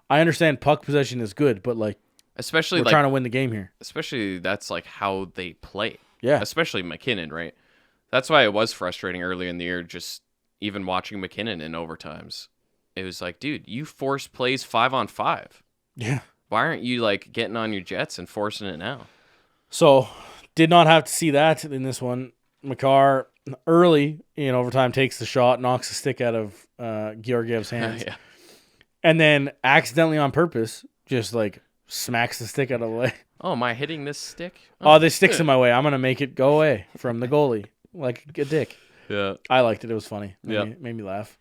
I understand puck possession is good, but like, especially we're trying to win the game here. Especially that's like how they play. Yeah. Especially McKinnon, right? That's why it was frustrating early in the year, just even watching McKinnon in overtimes. It was like, dude, you force plays 5-on-5. Yeah. Why aren't you like getting on your jets and forcing it now? So, did not have to see that in this one. Makar early in overtime takes the shot, knocks the stick out of Georgiev's hands. Yeah. And then accidentally on purpose, just like smacks the stick out of the way. Oh, am I hitting this stick? Oh, this stick's in my way. I'm going to make it go away from the goalie. Like a dick. Yeah. I liked it. It was funny. Made me laugh.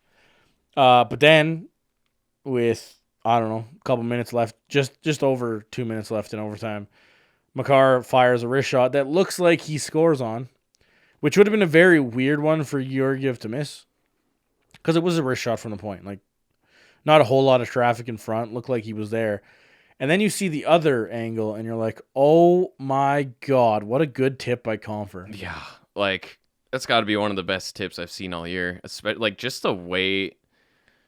But then, with, I don't know, a couple minutes left, just over 2 minutes left in overtime, Makar fires a wrist shot that looks like he scores on, which would have been a very weird one for Georgiev to miss. Because it was a wrist shot from the point. Like, not a whole lot of traffic in front. Looked like he was there. And then you see the other angle, and you're like, oh my God, what a good tip by Compher. Yeah, like, that's got to be one of the best tips I've seen all year. Like, just the way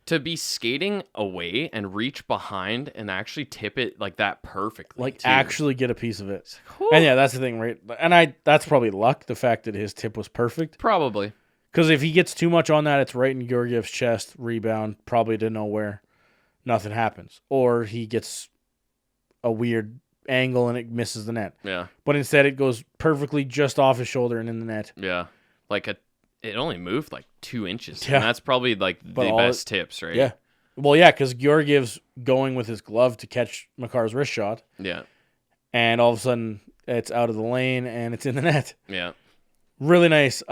to be skating away and reach behind and actually tip it like that perfectly. Like, too. actually get a piece of it. And yeah, that's the thing, right? And that's probably luck, the fact that his tip was perfect. Probably. Because if he gets too much on that, it's right in Georgiev's chest, rebound, probably to nowhere. Nothing happens. Or he gets a weird angle and it misses the net. Yeah. But instead it goes perfectly just off his shoulder and in the net. Yeah. Like it only moved like 2 inches. Yeah. And that's probably like the best tips, right? Yeah. Well, yeah, because Georgiev's going with his glove to catch Makar's wrist shot. Yeah. And all of a sudden it's out of the lane and it's in the net. Yeah. Really nice.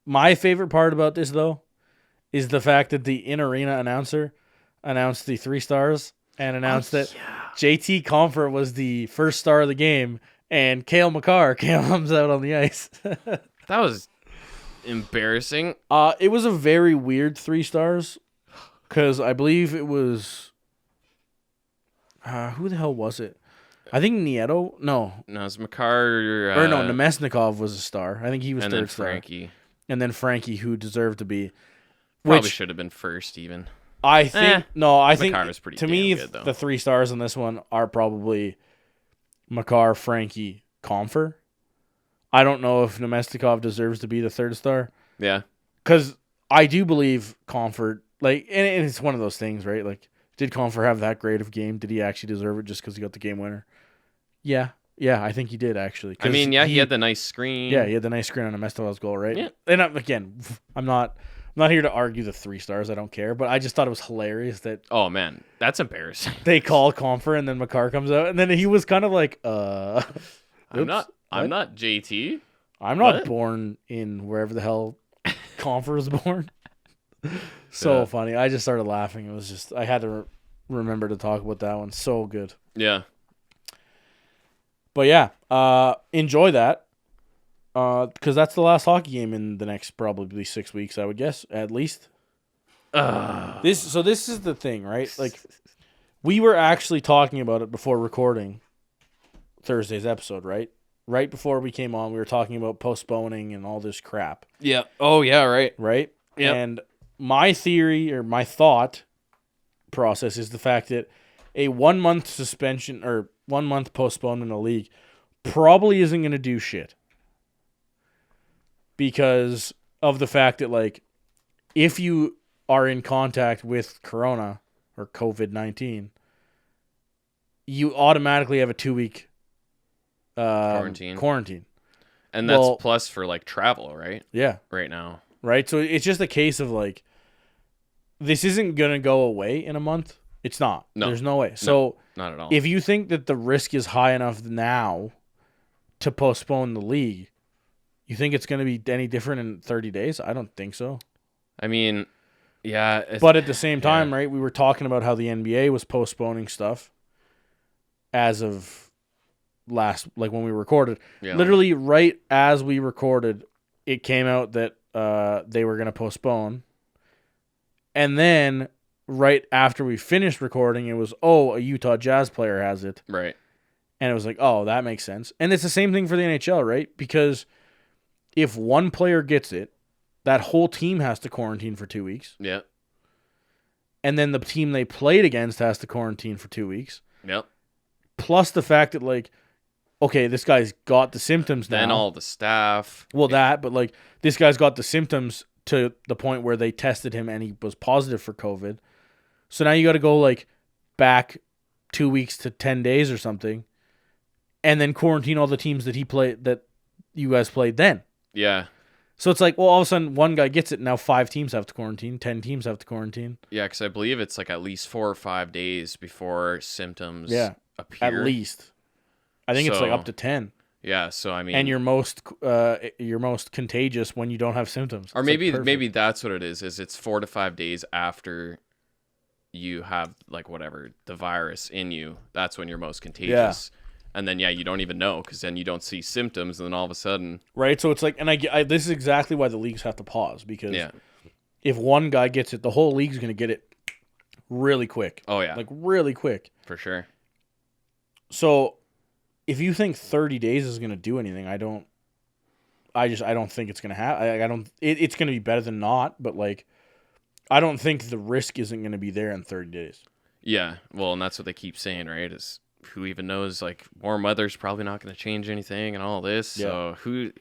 My favorite part about this, though, is the fact that the in-arena announcer announced the 3 stars and announced that JT Compher was the first star of the game, and Cale Makar comes out on the ice. That was embarrassing. It was a very weird 3 stars, because I believe it was... who the hell was it? I think Nieto. No, it's Makar. or no, Nemesnikov was a star. I think he was and third then star. Frankie. And then Frankie, who deserved to be. Probably should have been first even. I think I think Makar was pretty to damn me good, though. the 3 stars on this one are probably Makar, Frankie, Compher. I don't know if Nemestikov deserves to be the 3rd star. Yeah. Because I do believe Compher, like, and it's one of those things, right? Like, did Compher have that great of a game? Did he actually deserve it just because he got the game winner? Yeah, I think he did actually. I mean, he had the nice screen. Yeah, he had the nice screen on Nemestikov's goal, right? Yeah. And I'm not here to argue the 3 stars. I don't care, but I just thought it was hilarious that. Oh man, that's embarrassing. They call Compher and then Makar comes out, and then he was kind of like, I'm not JT. I'm not born in wherever the hell Compher was born. So funny. I just started laughing. It was just, I had to remember to talk about that one. So good. Yeah. But yeah, enjoy that. Because that's the last hockey game in the next probably 6 weeks, I would guess, at least. This is the thing, right? Like, we were actually talking about it before recording Thursday's episode, right? Right before we came on, we were talking about postponing and all this crap. Yeah. Oh yeah. Right. Right? Yep. And my theory or my thought process is the fact that a 1 month suspension or 1 month postponement in the league probably isn't going to do shit. Because of the fact that, like, if you are in contact with Corona or COVID-19, you automatically have a 2-week quarantine. And that's plus for, like, travel, right? Yeah. Right now. Right? So it's just a case of, like, this isn't going to go away in a month. It's not. No. There's no way. So not at all. if you think that the risk is high enough now to postpone the league, you think it's going to be any different in 30 days? I don't think so. I mean, yeah. But at the same time, right, we were talking about how the NBA was postponing stuff as of when we recorded. Yeah. Literally right as we recorded, it came out that they were going to postpone. And then right after we finished recording, it was, a Utah Jazz player has it. Right. And it was like, that makes sense. And it's the same thing for the NHL, right? Because if one player gets it, that whole team has to quarantine for 2 weeks. Yeah. And then the team they played against has to quarantine for 2 weeks. Yep. Plus the fact that, like, okay, this guy's got the symptoms now. Then all the staff. Well, but, like, this guy's got the symptoms to the point where they tested him and he was positive for COVID. So now you got to go, like, back 2 weeks to 10 days or something and then quarantine all the teams that you guys played then. Yeah. So it's like, well, all of a sudden one guy gets it. Now 5 teams have to quarantine. 10 teams have to quarantine. Yeah, because I believe it's like at least 4 or 5 days before symptoms appear. At least. I think it's like up to 10. Yeah, so I mean, and you're most contagious when you don't have symptoms. Or maybe that's what it is it's 4 to 5 days after you have, like, whatever, the virus in you. That's when you're most contagious. Yeah. And then, you don't even know because then you don't see symptoms and then all of a sudden. Right, so it's like, and this is exactly why the leagues have to pause because if one guy gets it, the whole league's going to get it really quick. Oh, yeah. Like, really quick. For sure. So, if you think 30 days is going to do anything, I don't think it's going to happen. It's going to be better than not, but, like, I don't think the risk isn't going to be there in 30 days. Yeah, well, and that's what they keep saying, right, is who even knows, like, warm weather's probably not going to change anything and all this. Yeah. So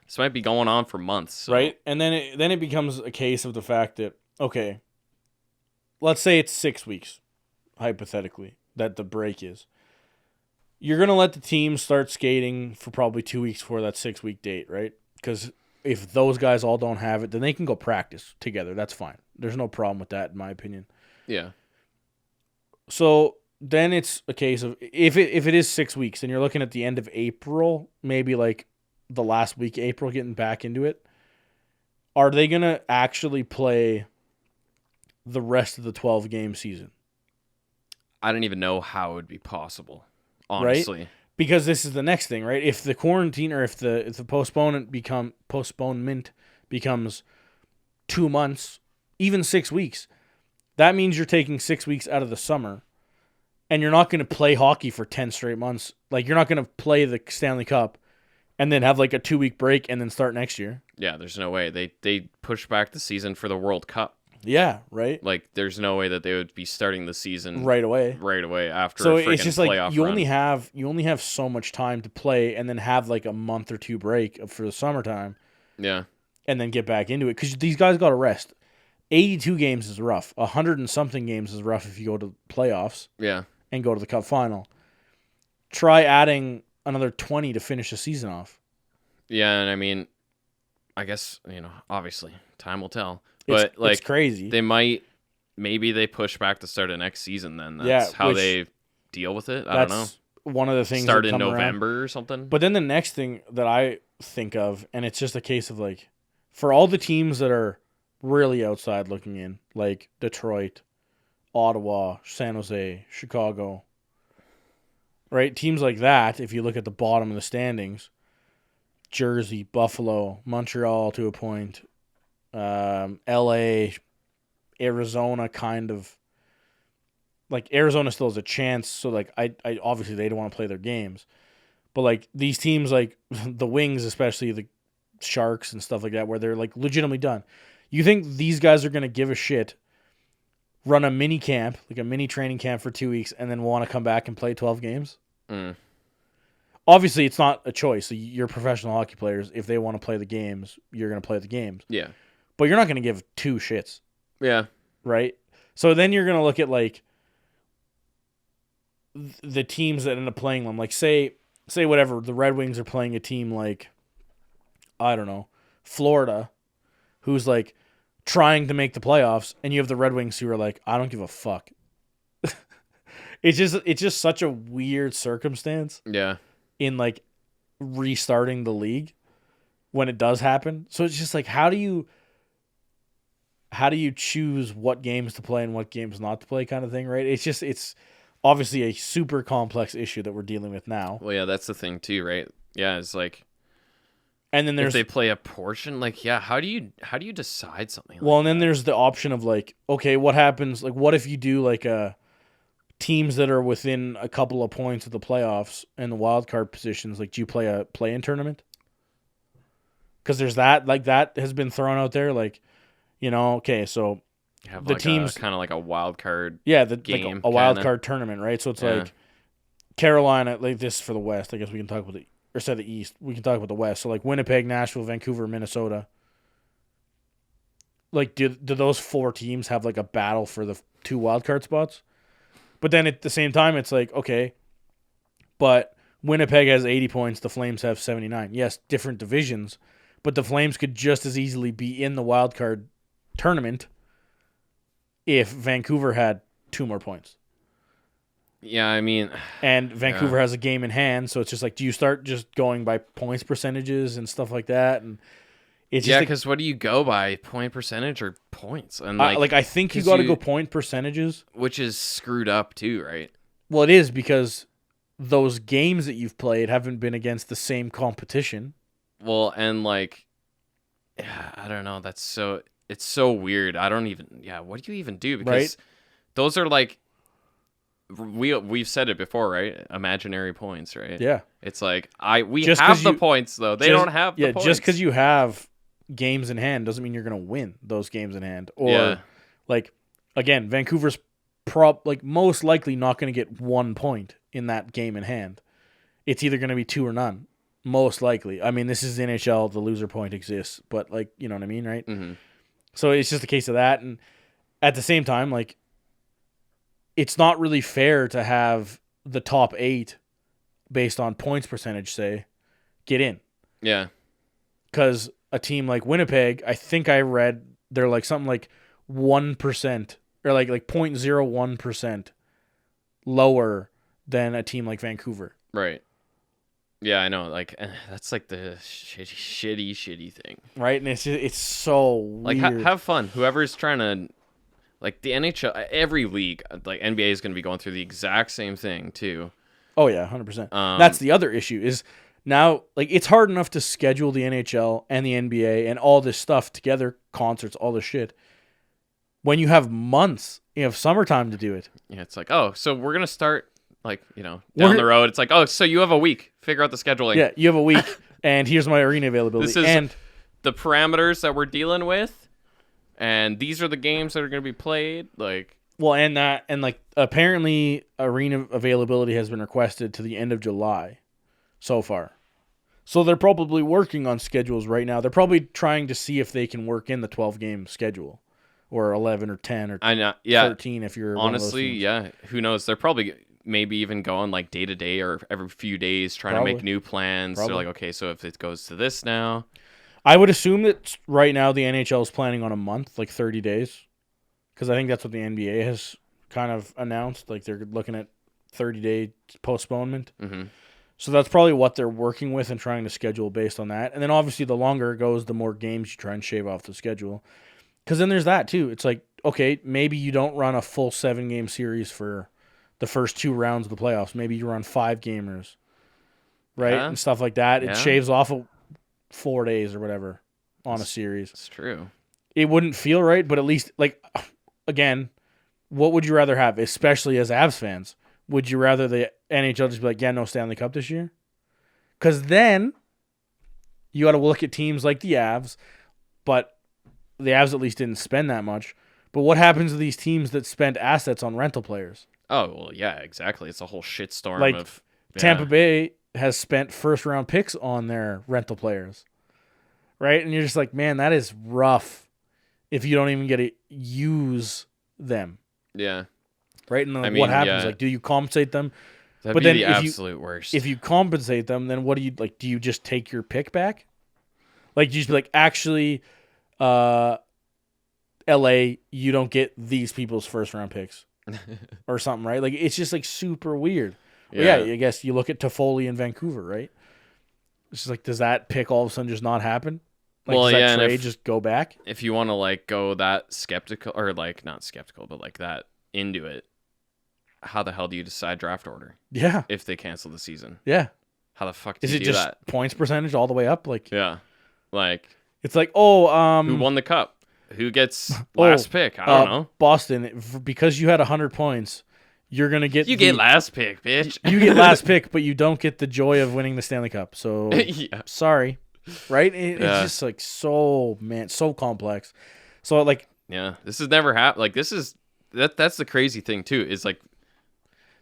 this might be going on for months. So. Right? And then it becomes a case of the fact that, okay, let's say it's 6 weeks, hypothetically, that the break is. You're going to let the team start skating for probably 2 weeks before that 6 week date, right? Because if those guys all don't have it, then they can go practice together. That's fine. There's no problem with that, in my opinion. Yeah. So then it's a case of if it is 6 weeks, then you're looking at the end of April, maybe like the last week of April, getting back into it. Are they going to actually play the rest of the 12-game season? I don't even know how it would be possible, honestly. Right? Because this is the next thing, right? If the quarantine or if the postponement becomes 2 months, even 6 weeks, that means you're taking 6 weeks out of the summer and you're not going to play hockey for 10 straight months. Like, you're not going to play the Stanley Cup and then have like a 2-week break and then start next year. Yeah, there's no way. They pushed back the season for the World Cup. Yeah, right. Like, there's no way that they would be starting the season right away after. So a it's just playoff like you run. only have so much time to play, and then have like a month or two break for the summertime. Yeah, and then get back into it because these guys got to rest. 82 games is rough. 100 and something games is rough if you go to playoffs. Yeah, and go to the Cup final. Try adding another 20 to finish the season off. Yeah, and I mean, I guess obviously time will tell. But it's crazy. Maybe they push back the start of next season. Then that's how they deal with it. I don't know. One of the things start that in come November around. or something. But then the next thing that I think of, and it's just a case of like, for all the teams that are really outside looking in, like Detroit, Ottawa, San Jose, Chicago, right? Teams like that. If you look at the bottom of the standings, Jersey, Buffalo, Montreal to a point. LA, Arizona, kind of like Arizona still has a chance. So like I obviously they don't want to play their games, but like these teams like the Wings, especially the Sharks and stuff like that, where they're like legitimately done. You think these guys are gonna give a shit, run a mini camp, like a mini training camp for 2 weeks, and then want to come back and play 12 games? Obviously, it's not a choice. So you're professional hockey players. If they want to play the games, you're gonna play the games. Yeah. But you're not going to give two shits. Yeah. Right? So then you're going to look at, like, the teams that end up playing them. Like, say whatever, the Red Wings are playing a team like, I don't know, Florida, who's, like, trying to make the playoffs, and you have the Red Wings who are like, I don't give a fuck. It's just such a weird circumstance. Yeah. In, like, restarting the league when it does happen. So it's just like, how do you choose what games to play and what games not to play kind of thing, right? It's obviously a super complex issue that we're dealing with now. Well, yeah, that's the thing too, right? Yeah, it's like, and then there's if they play a portion, like, yeah, how do you decide something like and then there's the option of like, okay, what happens, like, what if you do like teams that are within a couple of points of the playoffs and the wild card positions, like, do you play a play-in tournament? Because there's that has been thrown out there, like, okay, so have the like teams kind of like a wild card game, like a wild card tournament, right? So it's like Carolina, like this for the West. I guess we can talk about the East. We can talk about the West. So like Winnipeg, Nashville, Vancouver, Minnesota. Like, do those four teams have like a battle for the 2 wild card spots? But then at the same time, it's like, okay, but Winnipeg has 80 points. The Flames have 79. Yes, different divisions, but the Flames could just as easily be in the wild card tournament if Vancouver had 2 more points. Yeah, I mean, and Vancouver has a game in hand, so it's just like, do you start just going by points percentages and stuff like that? And it's just because what do you go by, point percentage or points? And I think you got to go point percentages, which is screwed up too, right? Well, it is, because those games that you've played haven't been against the same competition. Well, and like, I don't know. It's so weird. I don't even. Yeah, what do you even do? Because those are like, we've said it before, right? Imaginary points, right? Yeah. It's like we have the points though. They don't have the points. Just because you have games in hand doesn't mean you're gonna win those games in hand. Or like, again, Vancouver's most likely not gonna get 1 point in that game in hand. It's either gonna be 2 or none. Most likely. I mean, this is NHL. The loser point exists, but like, you know what I mean, right? Mm-hmm. So it's just a case of that, and at the same time, like, it's not really fair to have the top 8 based on points percentage, say, get in. Yeah. Because a team like Winnipeg, I think I read they're like something like 1% or like 0.01% lower than a team like Vancouver. Right. Yeah, I know. Like, that's like the shitty thing, right? And it's so like, weird. Have fun. Whoever's trying to, like, the NHL, every league, like NBA is going to be going through the exact same thing too. Oh yeah, 100%. That's the other issue is now, like, it's hard enough to schedule the NHL and the NBA and all this stuff together, concerts, all this shit. when you have months, you have summertime to do it. Yeah, it's like, oh, so we're gonna start like, down the road. It's like, oh, so you have a week. Figure out the scheduling. Yeah, you have a week, and here's my arena availability. This is and the parameters that we're dealing with, and these are the games that are gonna be played. Like, well, and like apparently arena availability has been requested to the end of July, so far. So they're probably working on schedules right now. They're probably trying to see if they can work in the 12-game schedule, or 11 or 10 or 13 if you're honestly, one of those yeah. Who knows? They're probably maybe even going like day to day or every few days trying to make new plans. They're like, okay, so if it goes to this now, I would assume that right now the NHL is planning on a month, like 30 days, because I think that's what the NBA has kind of announced. Like they're looking at 30-day postponement. Mm-hmm. So that's probably what they're working with and trying to schedule based on that. And then obviously the longer it goes, the more games you try and shave off the schedule. Because then there's that too. It's like, okay, maybe you don't run a full 7-game series for the first 2 rounds of the playoffs. Maybe you run 5-gamers, right? Yeah. And stuff like that. Yeah. It shaves off 4 days or whatever on a series. It's true. It wouldn't feel right, but at least, like, again, what would you rather have, especially as Avs fans? Would you rather the NHL just be like, yeah, no Stanley Cup this year? Because then you got to look at teams like the Avs, but the Avs at least didn't spend that much. But what happens to these teams that spend assets on rental players? Oh, well, yeah, exactly. It's a whole shitstorm Like, of... Yeah. Tampa Bay has spent first-round picks on their rental players, right? And you're just like, man, that is rough if you don't even get to use them. Yeah. Right? And what happens? yeah. Like, do you compensate them? That'd But be then the if absolute worst. If you compensate them, then what do you like? Do you just take your pick back? Like, do you just be like, actually, LA, you don't get these people's first round picks or something, right? Like, it's just like super weird. Yeah, I guess you look at Toffoli in Vancouver, right? It's just like, does that pick all of a sudden just not happen? Like, does that trade just go back? If you want to like go that skeptical, or like not skeptical, but like that into it, how the hell do you decide draft order? Yeah. If they cancel the season, yeah. How the fuck do Is you it do just that? Points percentage all the way up? Like, Yeah, like it's like, who won the cup? Who gets last pick? I don't know. Boston, because you had 100 points, you're gonna get get last pick, bitch. You get last pick, but you don't get the joy of winning the Stanley Cup. So yeah. Sorry, right? It's just like so complex. So like, yeah, this has never happened. Like that's the crazy thing too. Is like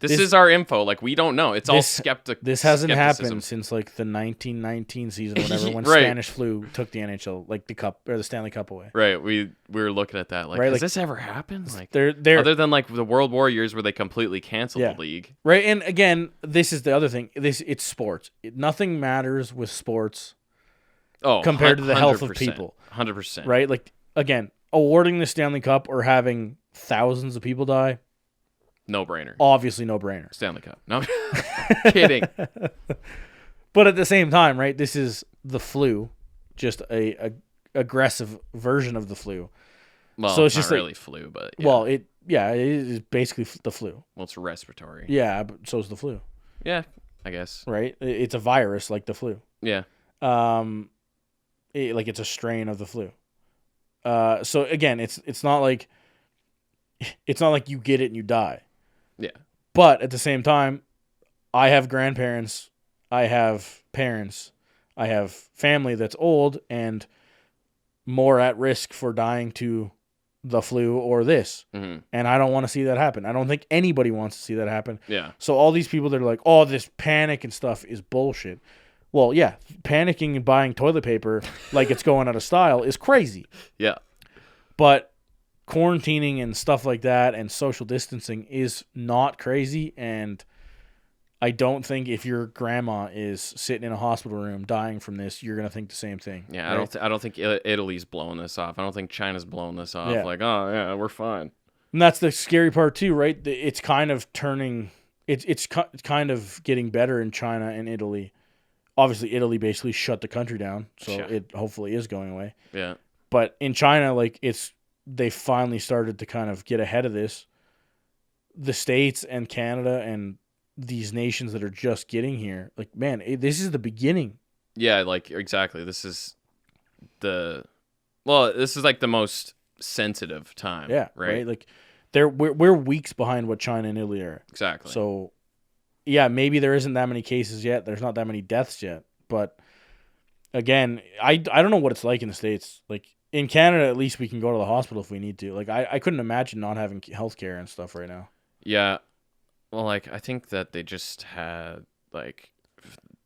this is our info. Like we don't know. It's all skeptic. This hasn't happened since like the 1919 season or whatever when right. Spanish flu took the NHL, like the cup or the Stanley Cup away. Right. We were looking at that like, right, has this ever happened? Like they're other than like the World War years where they completely canceled the league. Right. And again, this is the other thing. It's sports. Nothing matters with sports. Compared to the health of people. 100%. Right. Like again, awarding the Stanley Cup or having thousands of people die. No brainer. Obviously, no brainer. Stanley Cup. No, kidding. But at the same time, right? This is the flu, just a aggressive version of the flu. Well, so it's not just really flu, but yeah. Well, it is basically the flu. Well, it's respiratory. Yeah, but so is the flu. Yeah, I guess. Right? It's a virus like the flu. Yeah. It's a strain of the flu. So again, it's not like you get it and you die. Yeah. But at the same time, I have grandparents, I have parents, I have family that's old and more at risk for dying to the flu or this. Mm-hmm. And I don't want to see that happen. I don't think anybody wants to see that happen. Yeah. So all these people that are like, oh, this panic and stuff is bullshit. Well, yeah, panicking and buying toilet paper like it's going out of style is crazy. Yeah. But quarantining and stuff like that and social distancing is not crazy, and I don't think if your grandma is sitting in a hospital room dying from this, you're gonna think the same thing. Yeah, right? I don't think Italy's blowing this off. I don't think China's blowing this off. Yeah. Like, oh yeah, we're fine. And that's the scary part too, right? It's kind of turning. It's kind of getting better in China and Italy. Obviously, Italy basically shut the country down, so it hopefully is going away. Yeah. But in China, like they finally started to kind of get ahead of this. The States and Canada and these nations that are just getting here, like, man, this is the beginning. Yeah, like exactly. This is like the most sensitive time. Yeah, right. Like we're weeks behind what China and Italy are. Exactly. So yeah, maybe there isn't that many cases yet. There's not that many deaths yet. But again, I don't know what it's like in the States. Like in Canada, at least we can go to the hospital if we need to. Like I couldn't imagine not having healthcare and stuff right now. Yeah. Well, like I think that they just had like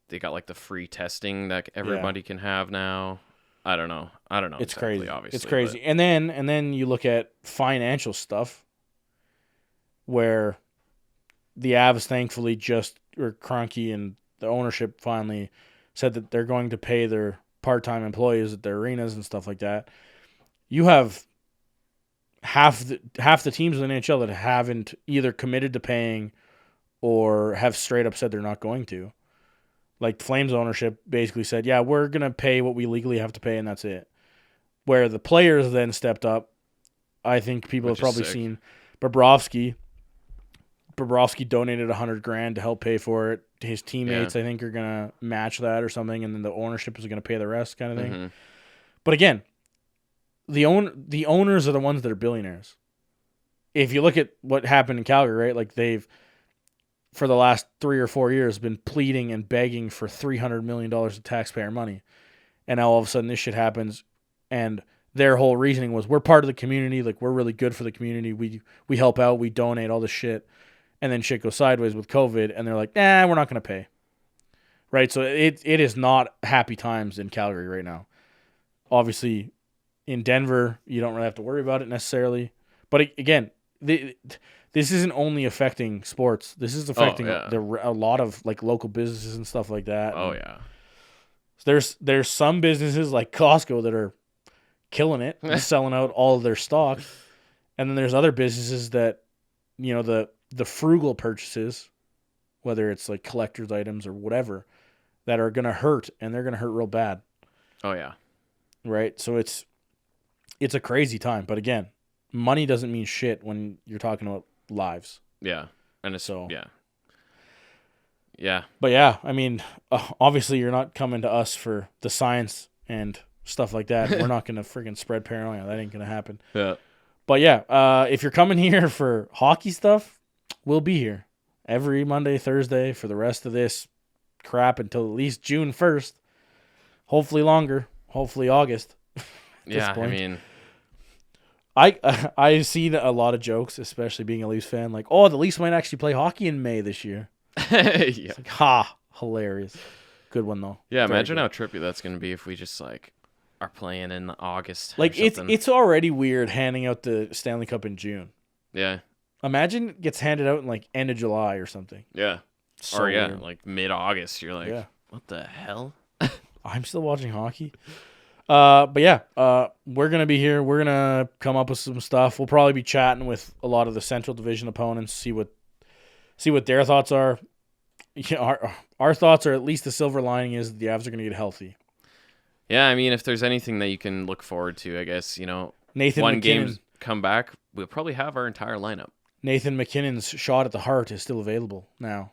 they got like the free testing that everybody can have now. I don't know. It's exactly, crazy. Obviously, it's crazy. And then you look at financial stuff where the Avs thankfully Cronky and the ownership finally said that they're going to pay their part-time employees at their arenas and stuff like that. You have half the teams in the NHL that haven't either committed to paying or have straight up said they're not going to. Like Flames ownership basically said, yeah, we're going to pay what we legally have to pay, and that's it. Where the players then stepped up, I think people have probably seen Bobrovsky. Bobrovsky donated $100,000 to help pay for it. His teammates, I think, are going to match that or something, and then the ownership is going to pay the rest kind of thing. Mm-hmm. But again, the owners are the ones that are billionaires. If you look at what happened in Calgary, right? Like they've, for the last 3 or 4 years, been pleading and begging for $300 million of taxpayer money. And now all of a sudden this shit happens. And their whole reasoning was, we're part of the community. Like, we're really good for the community. We help out. We donate all this shit. And then shit goes sideways with COVID. And they're like, nah, we're not going to pay. Right? So it is not happy times in Calgary right now. Obviously, in Denver, you don't really have to worry about it necessarily. But again, this isn't only affecting sports. This is affecting a lot of like local businesses and stuff like that. Oh yeah. There's some businesses like Costco that are killing it and selling out all of their stock, and then there's other businesses that, you know, the frugal purchases, whether it's like collector's items or whatever, that are gonna hurt, and they're gonna hurt real bad. Oh yeah. Right. So it's a crazy time, but again, money doesn't mean shit when you're talking about lives. Yeah. And it's so yeah. Yeah. But yeah, I mean, obviously you're not coming to us for the science and stuff like that. We're not going to freaking spread paranoia. That ain't going to happen. Yeah. But yeah, if you're coming here for hockey stuff, we'll be here every Monday, Thursday for the rest of this crap until at least June 1st. Hopefully longer. Hopefully August. Yeah, I mean, I've seen a lot of jokes, especially being a Leafs fan, like, oh, the Leafs might actually play hockey in May this year. Yeah. It's like, ha, hilarious. Good one though. Yeah, Very imagine good. how trippy that's gonna be if we just like are playing in August. Like or something. it's already weird handing out the Stanley Cup in June. Yeah. Imagine it gets handed out in like end of July or something. Yeah. So or yeah, weird. like mid-August. You're like, Yeah. what the hell? I'm still watching hockey. But yeah, we're gonna be here. We're gonna come up with some stuff. We'll probably be chatting with a lot of the Central Division opponents, see what their thoughts are. Yeah, our thoughts are, at least the silver lining is the Avs are gonna get healthy. Yeah, I mean, if there's anything that you can look forward to, I guess, you know, Nathan one McKinnon, game's come back, we'll probably have our entire lineup. Nathan McKinnon's shot at the heart is still available now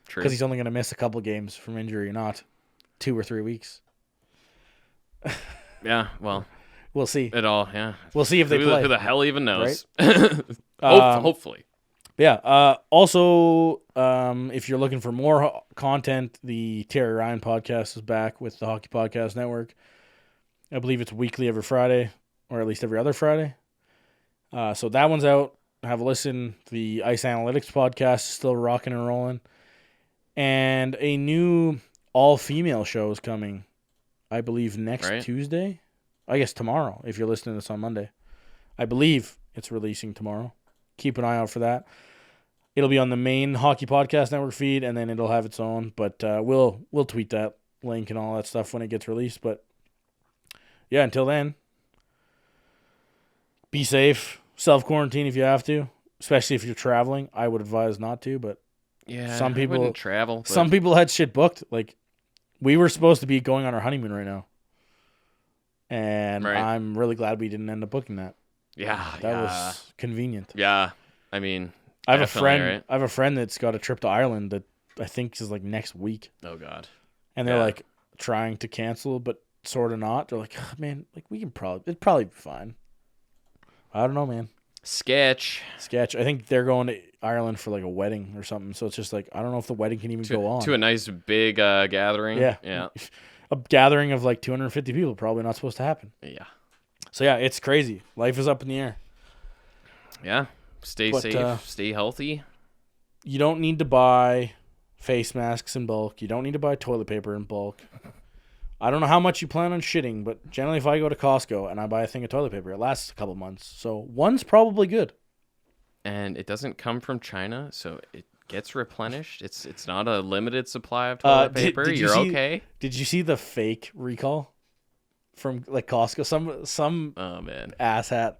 True. because he's only gonna miss a couple games from injury, not 2 or 3 weeks. Yeah, well, We'll see. it all, yeah. We'll see if they play. Who the hell even knows? Right? Hopefully. Yeah. Also, if you're looking for more content, the Terry Ryan podcast is back with the Hockey Podcast Network. I believe it's weekly every Friday, or at least every other Friday. So that one's out. Have a listen. The Ice Analytics podcast is still rocking and rolling. And a new all-female show is coming, I believe, next Tuesday. I guess tomorrow, if you're listening to this on Monday. I believe it's releasing tomorrow. Keep an eye out for that. It'll be on the main Hockey Podcast Network feed, and then it'll have its own. But we'll tweet that link and all that stuff when it gets released. But yeah, until then, be safe. Self-quarantine if you have to, especially if you're traveling. I would advise not to, but Yeah, some people I wouldn't travel. But Some people had shit booked. Like, we were supposed to be going on our honeymoon right now. And I'm really glad we didn't end up booking that. Yeah, That was convenient. Yeah, I mean, I have a definitely, friend. right? I have a friend that's got a trip to Ireland that I think is like next week, Oh God. and they're Yeah. like trying to cancel, but sort of not. They're like, oh, man, like it'd probably be fine. I don't know, man. Sketch. I think they're going to Ireland for like a wedding or something. So it's just like, I don't know if the wedding can even go on. To a nice big gathering. Yeah. A gathering of like 250 people, probably not supposed to happen. Yeah. So yeah, it's crazy. Life is up in the air. Yeah. Stay safe. Stay healthy. You don't need to buy face masks in bulk. You don't need to buy toilet paper in bulk. I don't know how much you plan on shitting, but generally if I go to Costco and I buy a thing of toilet paper, it lasts a couple months. So one's probably good. And it doesn't come from China, so it gets replenished. It's not a limited supply of toilet paper. You're okay. Did you see the fake recall from like Costco? Some oh man, asshat.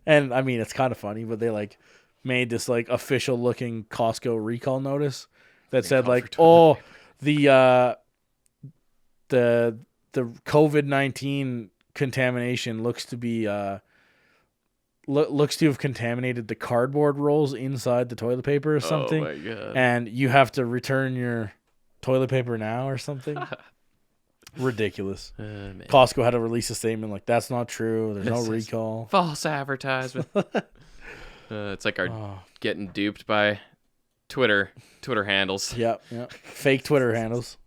And I mean, it's kind of funny, but they like made this like official looking Costco recall notice that said like, oh, the COVID-19 contamination looks to be looks to have contaminated the cardboard rolls inside the toilet paper or something. Oh my god! And you have to return your toilet paper now or something. Ridiculous. Costco had to release a statement like, that's not true. There's no recall. False advertisement. It's like getting duped by Twitter handles. Yeah. Fake Twitter handles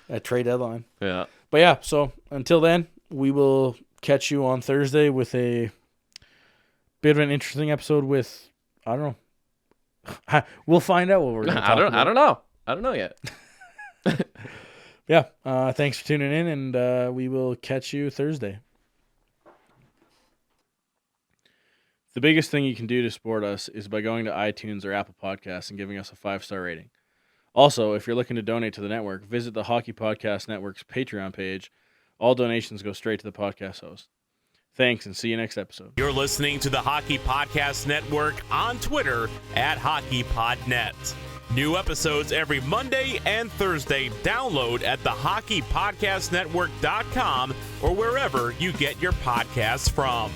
at trade deadline. Yeah. But yeah, so until then, we will catch you on Thursday with a bit of an interesting episode with, I don't know. We'll find out what we're going to talk about. I don't know. I don't know yet. Yeah. Thanks for tuning in, and we will catch you Thursday. The biggest thing you can do to support us is by going to iTunes or Apple Podcasts and giving us a 5-star rating. Also, if you're looking to donate to the network, visit the Hockey Podcast Network's Patreon page. All donations go straight to the podcast host. Thanks, and see you next episode. You're listening to the Hockey Podcast Network on Twitter at HockeyPodNet. New episodes every Monday and Thursday. Download at thehockeypodcastnetwork.com or wherever you get your podcasts from.